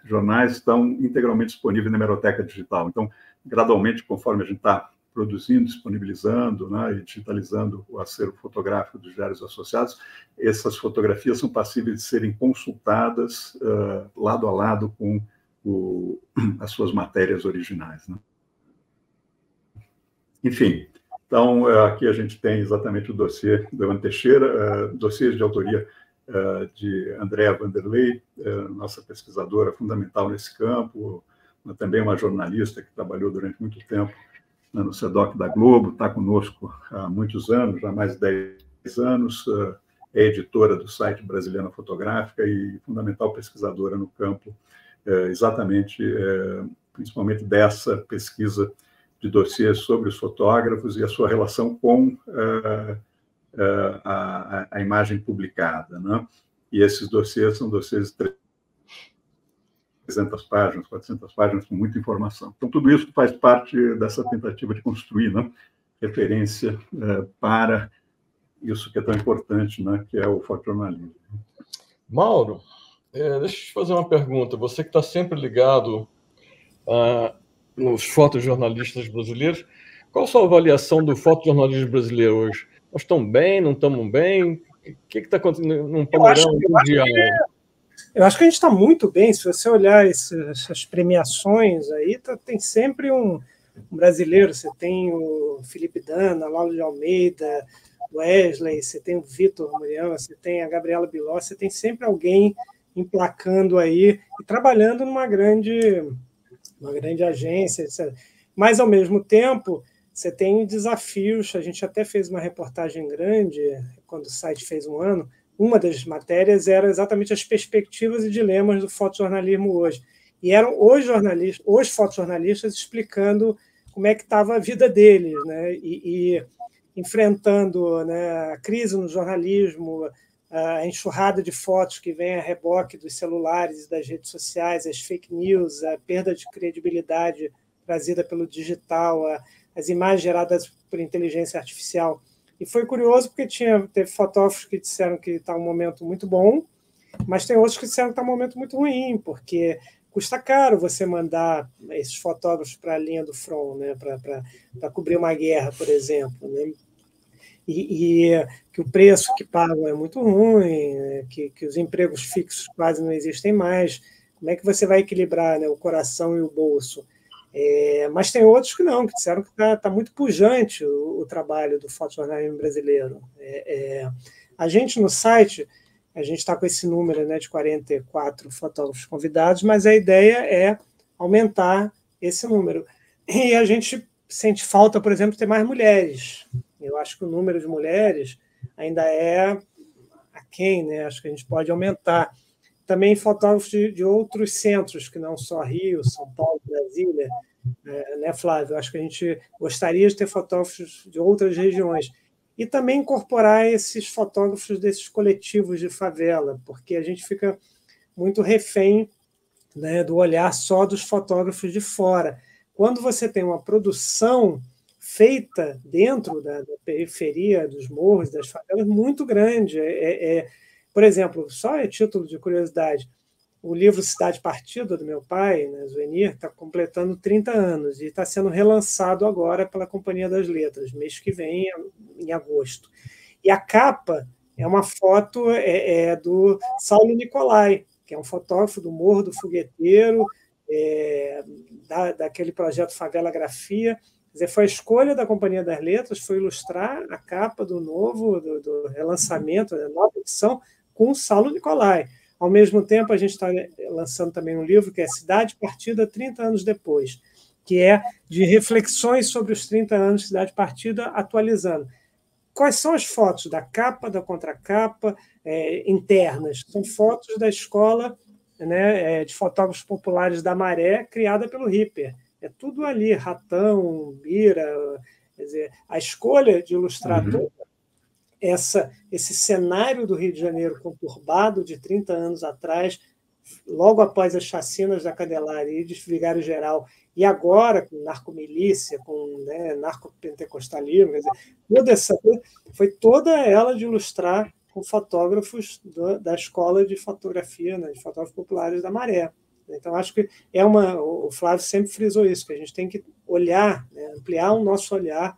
jornais estão integralmente disponíveis na hemeroteca digital. Então, gradualmente, conforme a gente está produzindo, disponibilizando, né, e digitalizando o acervo fotográfico dos Diários Associados, essas fotografias são passíveis de serem consultadas lado a lado com as suas matérias originais, né? Enfim, então, aqui a gente tem exatamente o dossiê do Evan Teixeira, dossiês de autoria de Andréa Vanderlei, nossa pesquisadora fundamental nesse campo, também uma jornalista que trabalhou durante muito tempo no CEDOC da Globo, está conosco há muitos anos, já há mais de 10 anos, é editora do site Brasiliana Fotográfica e fundamental pesquisadora no campo, exatamente, principalmente dessa pesquisa de dossiês sobre os fotógrafos e a sua relação com a imagem publicada, né? E esses dossiês são dossiês de 300 páginas, 400 páginas, com muita informação. Então, tudo isso faz parte dessa tentativa de construir, né, referência para isso que é tão importante, né, que é o fotojornalismo. Mauro, deixa eu te fazer uma pergunta. Você que está sempre ligado nos fotojornalistas brasileiros, qual a sua avaliação do fotojornalismo brasileiro hoje? Nós estamos bem, não estamos bem? O que está acontecendo num panorama mundial? Eu acho que a gente está muito bem. Se você olhar essas premiações aí, tem sempre um brasileiro. Você tem o Felipe Dana, Lauro de Almeida, Wesley, você tem o Vitor Murião, você tem a Gabriela Biló, você tem sempre alguém emplacando aí e trabalhando numa grande agência, etc. Mas, ao mesmo tempo, você tem desafios. A gente até fez uma reportagem grande, quando o site fez um ano. Uma das matérias era exatamente as perspectivas e dilemas do fotojornalismo hoje. E eram os fotojornalistas explicando como é que estava a vida deles, né? E enfrentando, né, a crise no jornalismo, a enxurrada de fotos que vem a reboque dos celulares e das redes sociais, as fake news, a perda de credibilidade trazida pelo digital, as imagens geradas por inteligência artificial. E foi curioso porque teve fotógrafos que disseram que está um momento muito bom, mas tem outros que disseram que está um momento muito ruim, porque custa caro você mandar esses fotógrafos para a linha do front, né, para cobrir uma guerra, por exemplo, né? E que o preço que pagam é muito ruim, que os empregos fixos quase não existem mais. como é que você vai equilibrar, né, o coração e o bolso? Mas tem outros que não, que disseram que está muito pujante o trabalho do fotojornalismo brasileiro. A gente no site, a gente está com esse número, né, de 44 fotógrafos convidados, mas a ideia é aumentar esse número. E a gente sente falta, por exemplo, de ter mais mulheres. Eu acho que o número de mulheres ainda é aquém, né? Acho que a gente pode aumentar. Também fotógrafos de outros centros, que não só Rio, São Paulo, Brasília, né, Flávio? Acho que a gente gostaria de ter fotógrafos de outras regiões. E também incorporar esses fotógrafos desses coletivos de favela, porque a gente fica muito refém, né, do olhar só dos fotógrafos de fora. Quando você tem uma produção feita dentro da periferia dos morros, das favelas, muito grande. Por exemplo, só a título de curiosidade, o livro Cidade Partida, do meu pai, né, Zuenir, está completando 30 anos e está sendo relançado agora pela Companhia das Letras, mês que vem, em agosto. E a capa é uma foto do Saulo Nicolai, que é um fotógrafo do Morro do Fogueteiro, daquele projeto Favela Grafia. Quer dizer, foi a escolha da Companhia das Letras, foi ilustrar a capa do relançamento, da nova edição, com o Saulo Nicolai. Ao mesmo tempo, a gente está lançando também um livro que é Cidade Partida 30 anos depois, que é de reflexões sobre os 30 anos de Cidade Partida, atualizando. Quais são as fotos da capa, da contracapa, internas? São fotos da escola, né, de fotógrafos populares da Maré, criada pelo Ripper. É tudo ali, Ratão, Bira. Quer dizer, a escolha de ilustrar todo esse cenário do Rio de Janeiro conturbado de 30 anos atrás, logo após as chacinas da Candelária e de Vigário Geral, e agora com narcomilícia, com, né, narcopentecostalismo, quer dizer, toda essa coisa, foi toda ela de ilustrar com fotógrafos da escola de fotografia, né, de fotógrafos populares da Maré. Então, acho que o Flávio sempre frisou isso, que a gente tem que olhar, né, ampliar o nosso olhar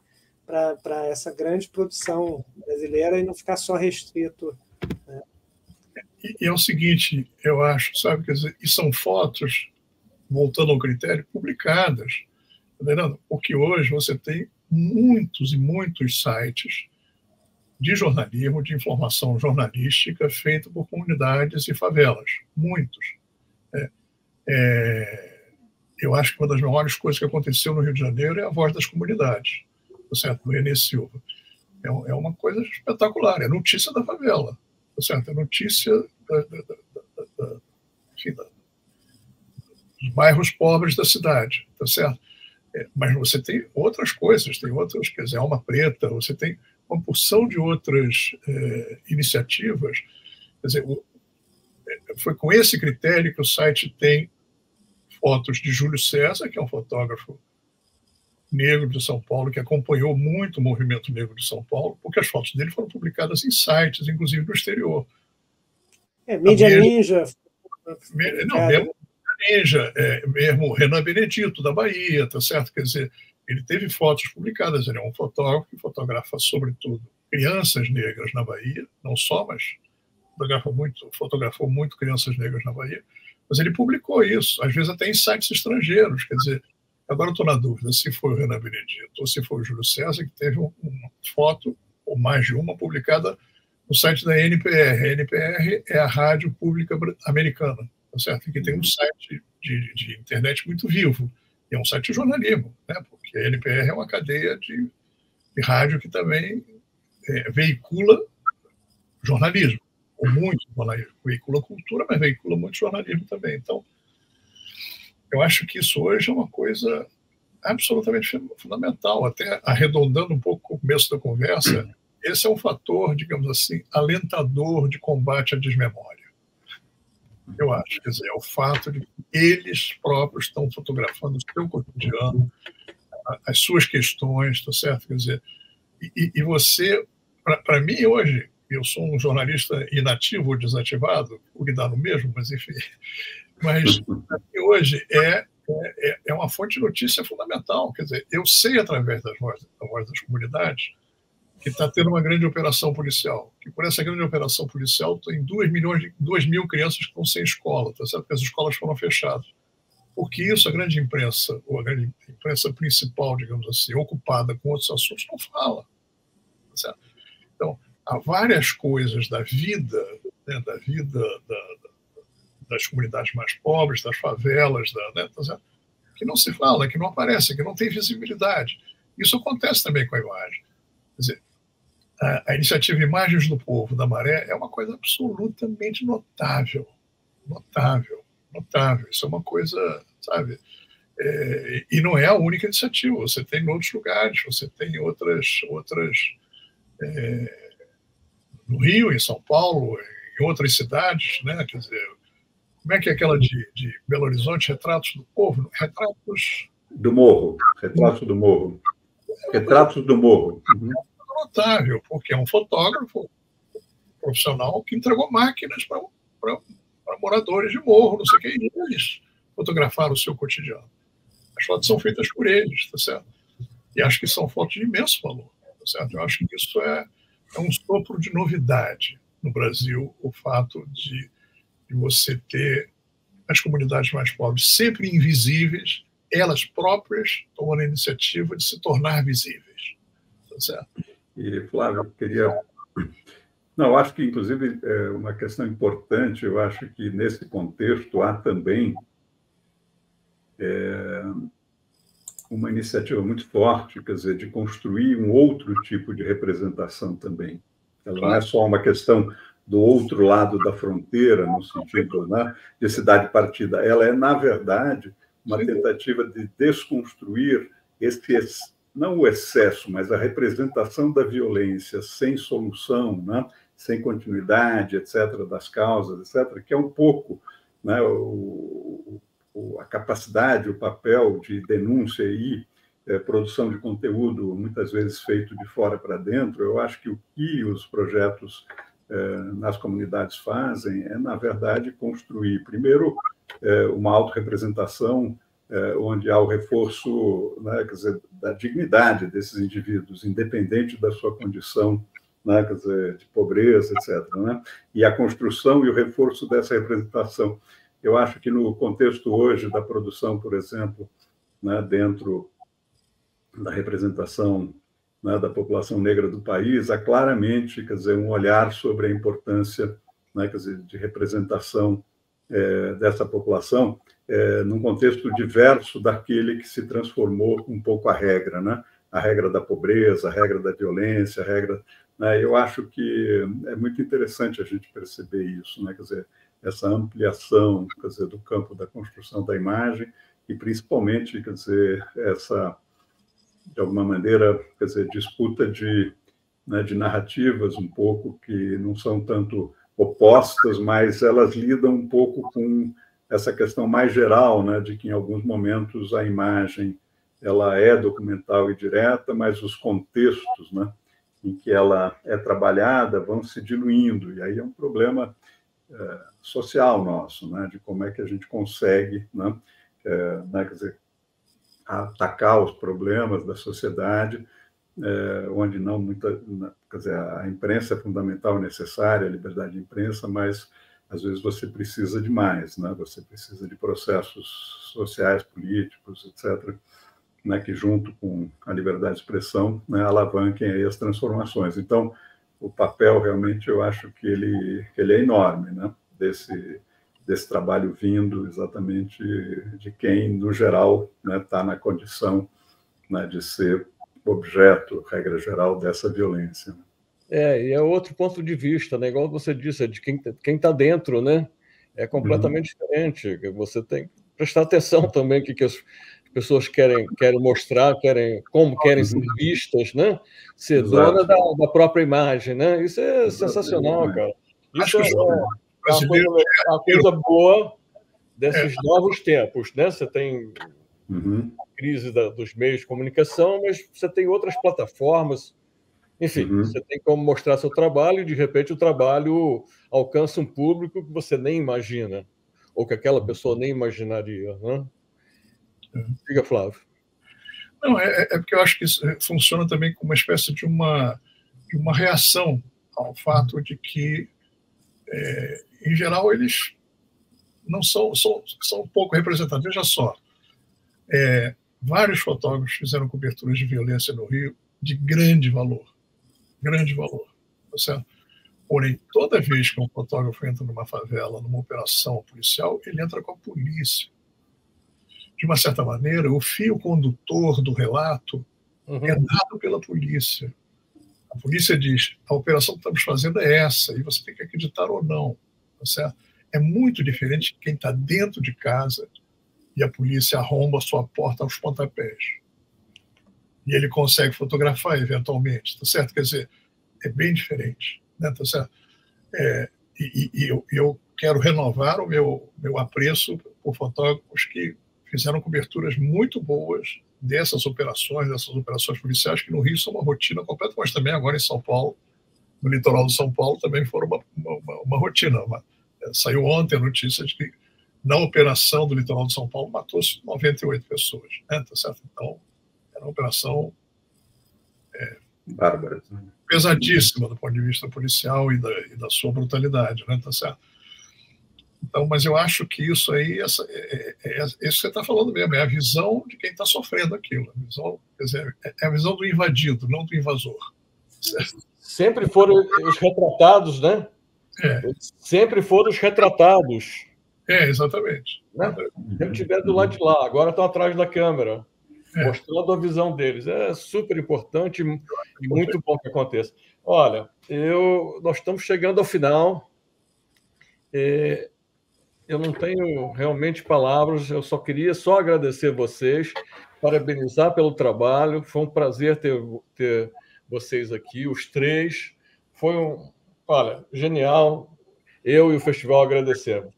para essa grande produção brasileira e não ficar só restrito. Né? E é o seguinte, eu acho, sabe, quer dizer, e são fotos, voltando ao critério, publicadas, porque hoje você tem muitos e muitos sites de jornalismo, de informação jornalística feito por comunidades e favelas, muitos. Eu acho que uma das maiores coisas que aconteceu no Rio de Janeiro é a Voz das Comunidades, tá certo? Do Renê Silva. É uma coisa espetacular, é notícia da favela, tá certo? É notícia dos bairros pobres da cidade, tá certo? Mas você tem outras coisas, quer dizer, Alma Preta, você tem uma porção de outras iniciativas. Quer dizer, foi com esse critério que o site tem fotos de Júlio César, que é um fotógrafo negro de São Paulo, que acompanhou muito o movimento negro de São Paulo, porque as fotos dele foram publicadas em sites, inclusive no exterior. Mídia Ninja. Mesmo Ninja, mesmo Renan Benedito, da Bahia, tá certo? Quer dizer, ele teve fotos publicadas, ele é um fotógrafo que fotografa, sobretudo, crianças negras na Bahia, não só, mas fotografou muito crianças negras na Bahia, mas ele publicou isso, às vezes até em sites estrangeiros, quer dizer, agora eu estou na dúvida se foi o Renan Benedito ou se foi o Júlio César, que teve uma foto, ou mais de uma, publicada no site da NPR. A NPR é a Rádio Pública Americana, tá certo? Que tem um site de internet muito vivo, e é um site de jornalismo, né? Porque a NPR é uma cadeia de rádio que também veicula jornalismo, ou muito jornalismo, veicula cultura, mas veicula muito jornalismo também. Então, eu acho que isso hoje é uma coisa absolutamente fundamental, até arredondando um pouco o começo da conversa, esse é um fator, digamos assim, alentador de combate à desmemória. Eu acho, quer dizer, é o fato de que eles próprios estão fotografando o seu cotidiano, as suas questões, tá certo? Quer dizer, e você, para mim hoje, eu sou um jornalista inativo ou desativado, o que dá no mesmo, mas enfim, mas hoje é uma fonte de notícia fundamental, quer dizer, eu sei através da voz das comunidades que está tendo uma grande operação policial. Que por essa grande operação policial tem 2 mil crianças que estão sem escola, tá certo? Porque as escolas foram fechadas. Porque isso a grande imprensa, ou a grande imprensa principal, digamos assim, ocupada com outros assuntos, não fala. Tá certo? Então, há várias coisas da vida, né, das comunidades mais pobres, das favelas, né, tá certo? Que não se fala, que não aparece, que não tem visibilidade. Isso acontece também com a imagem. Quer dizer, a iniciativa Imagens do Povo, da Maré, é uma coisa absolutamente notável. Notável, notável. Isso é uma coisa, sabe? E não é a única iniciativa. Você tem em outros lugares, você tem outras no Rio, em São Paulo, em outras cidades, né? Quer dizer, como é que é aquela de Belo Horizonte, Retratos do Povo? Retratos do Morro. Retratos do Morro. Retratos do Morro. Uhum. É notável, porque é um fotógrafo profissional que entregou máquinas para moradores de morro, não sei o que, e eles fotografaram o seu cotidiano. As fotos são feitas por eles, tá certo? E acho que são fotos de imenso valor, tá certo? Eu acho que isso é um sopro de novidade no Brasil, o fato de você ter as comunidades mais pobres sempre invisíveis, elas próprias tomando a iniciativa de se tornar visíveis. Tá certo? E, Flávio, eu queria... Não, acho que, inclusive, é uma questão importante, eu acho que, nesse contexto, há também uma iniciativa muito forte, quer dizer, de construir um outro tipo de representação também. Ela não é só uma questão do outro lado da fronteira, no sentido, né, de cidade partida. Ela é, na verdade, uma tentativa de desconstruir não o excesso, mas a representação da violência sem solução, né, sem continuidade, etc., das causas, etc., que é um pouco, né, a capacidade, o papel de denúncia e produção de conteúdo, muitas vezes feito de fora para dentro. Eu acho que o que os projetos nas comunidades fazem é, na verdade, construir, primeiro, uma autorrepresentação onde há o reforço, né, quer dizer, da dignidade desses indivíduos, independente da sua condição, né, quer dizer, de pobreza, etc., né? E a construção e o reforço dessa representação. Eu acho que no contexto hoje da produção, por exemplo, né, dentro da representação, né, da população negra do país, há claramente, quer dizer, um olhar sobre a importância, né, quer dizer, de representação dessa população num contexto diverso daquele que se transformou um pouco a regra, né? A regra da pobreza, a regra da violência, a regra... Né? Eu acho que é muito interessante a gente perceber isso, né? Quer dizer, essa ampliação, quer dizer, do campo da construção da imagem e, principalmente, quer dizer, essa, de alguma maneira, quer dizer, disputa de narrativas um pouco que não são tanto opostas, mas elas lidam um pouco com essa questão mais geral, né, de que em alguns momentos a imagem ela é documental e direta, mas os contextos, né, em que ela é trabalhada vão se diluindo, e aí é um problema social nosso, né, de como é que a gente consegue, né, quer dizer, atacar os problemas da sociedade, onde não quer dizer, a imprensa é fundamental, necessária, a liberdade de imprensa, mas às vezes você precisa de mais, né? Você precisa de processos sociais, políticos, etc., né, que junto com a liberdade de expressão, né, alavanquem aí as transformações. Então, o papel realmente eu acho que ele é enorme, né, desse trabalho vindo exatamente de quem, no geral, está, né, na condição, né, de ser objeto, regra geral, dessa violência. E é outro ponto de vista, né? Igual você disse, de quem está dentro, né? É completamente diferente. Você tem que prestar atenção também que as pessoas querem mostrar, como querem ser vistas, né? Ser dona da própria imagem, né? Isso é sensacional, cara. Isso é uma coisa boa desses novos tempos, né? Você tem a crise dos meios de comunicação, mas você tem outras plataformas. Enfim, você tem como mostrar seu trabalho e, de repente, o trabalho alcança um público que você nem imagina, ou que aquela pessoa nem imaginaria, né? Diga, Flávio. Não, é porque eu acho que isso funciona também como uma espécie de uma uma reação ao fato de que, em geral, eles não são um pouco representados. Veja só, vários fotógrafos fizeram coberturas de violência no Rio de grande valor, tá certo? Porém, toda vez que um fotógrafo entra numa favela, numa operação policial, ele entra com a polícia. De uma certa maneira, o fio condutor do relato é dado pela polícia. A polícia diz, a operação que estamos fazendo é essa, e você tem que acreditar ou não, tá certo? É muito diferente de quem está dentro de casa e a polícia arromba a sua porta aos pontapés. E ele consegue fotografar eventualmente, tá certo? Quer dizer, é bem diferente, né? Tá certo? Eu quero renovar o meu apreço por fotógrafos que fizeram coberturas muito boas dessas operações policiais, que no Rio são uma rotina completa, mas também agora em São Paulo, no litoral de São Paulo, também foram uma rotina. Saiu ontem a notícia de que na operação do litoral de São Paulo matou-se 98 pessoas, né? Tá certo? Então, era uma operação bárbara, pesadíssima do ponto de vista policial e da sua brutalidade, né? Tá certo? Então, mas eu acho que isso aí, isso que você está falando mesmo, é a visão de quem está sofrendo aquilo. Quer dizer, é a visão do invadido, não do invasor. Certo? Sempre foram os retratados, né? Sempre foram os retratados. Exatamente. Né? Sempre estiveram do lado de lá, agora estão atrás da câmera, mostrando a visão deles. É super importante e muito bom que aconteça. Olha, nós estamos chegando ao final. Eu não tenho realmente palavras, eu só queria agradecer vocês, parabenizar pelo trabalho. Foi um prazer ter vocês aqui, os três. Foi olha, genial. Eu e o festival agradecemos.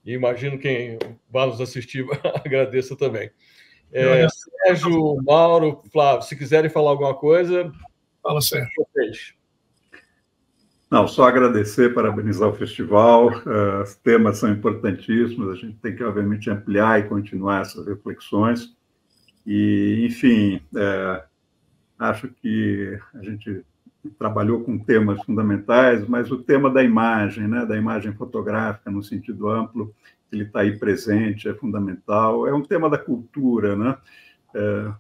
E imagino quem vai nos assistir agradeça também. Sérgio, Mauro, Flávio, se quiserem falar alguma coisa... Fala, Sérgio. Vocês. Não, só agradecer, parabenizar o festival. Os temas são importantíssimos, a gente tem que, obviamente, ampliar e continuar essas reflexões. E, enfim, acho que a gente trabalhou com temas fundamentais, mas o tema da imagem, né, da imagem fotográfica, no sentido amplo, ele está aí presente, é fundamental. É um tema da cultura, né?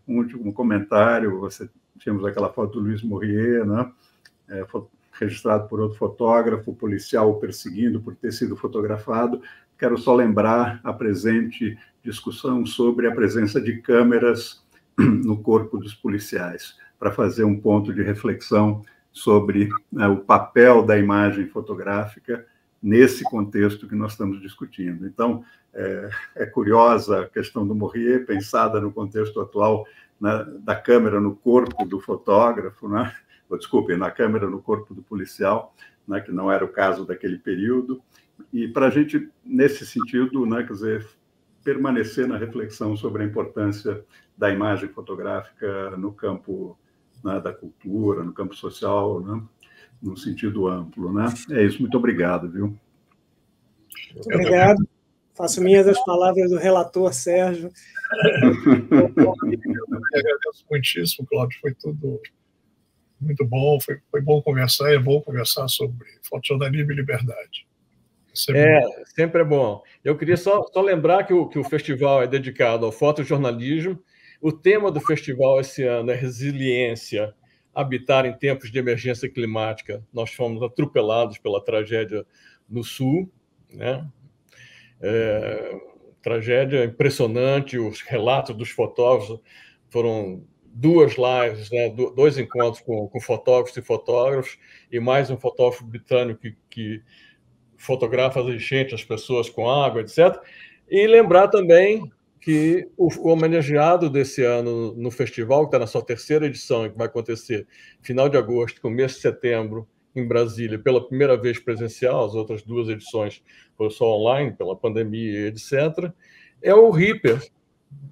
Um último comentário, tínhamos aquela foto do Luiz Morrier, né? Registrado por outro fotógrafo, policial o perseguindo por ter sido fotografado. Quero só lembrar a presente discussão sobre a presença de câmeras no corpo dos policiais, para fazer um ponto de reflexão sobre o papel da imagem fotográfica nesse contexto que nós estamos discutindo. Então, é curiosa a questão do Morrier, pensada no contexto atual, né, da câmera no corpo do fotógrafo, né? Desculpe, na câmera no corpo do policial, né, que não era o caso daquele período, e para a gente, nesse sentido, né, quer dizer, permanecer na reflexão sobre a importância da imagem fotográfica no campo, né, da cultura, no campo social, né, no sentido amplo, né? É isso, muito obrigado, viu? Obrigado. Faço minhas as palavras do relator, Sérgio. Eu agradeço muitíssimo, Cláudio, foi tudo muito bom, foi bom conversar, é bom conversar sobre fotojornalismo e liberdade. Sempre é bom. Eu queria só lembrar que o festival é dedicado ao fotojornalismo. O tema do festival esse ano é resiliência, habitar em tempos de emergência climática. Nós fomos atropelados pela tragédia no Sul, né? Tragédia impressionante, os relatos dos fotógrafos foram 2 lives, né? 2 encontros com fotógrafos e fotógrafos, e mais um fotógrafo britânico que fotografa as enchentes, as pessoas com água, etc. E lembrar também que o homenageado desse ano no festival, que está na sua 3ª edição, que vai acontecer final de agosto, começo de setembro, em Brasília, pela primeira vez presencial, as outras 2 edições foram só online, pela pandemia, etc., é o Ripper,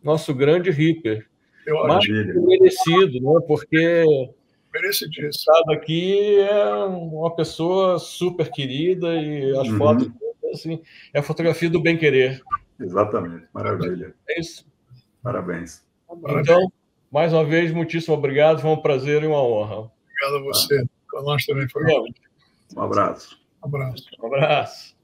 nosso grande Ripper. Mais merecido, né? Porque o estado aqui é uma pessoa super querida e as fotos, assim, é a fotografia do bem-querer. Exatamente, maravilha. É isso. Parabéns. Então, mais uma vez, muitíssimo obrigado, foi um prazer e uma honra. Obrigado a você. Para nós também foi. Um abraço. Um abraço. Um abraço.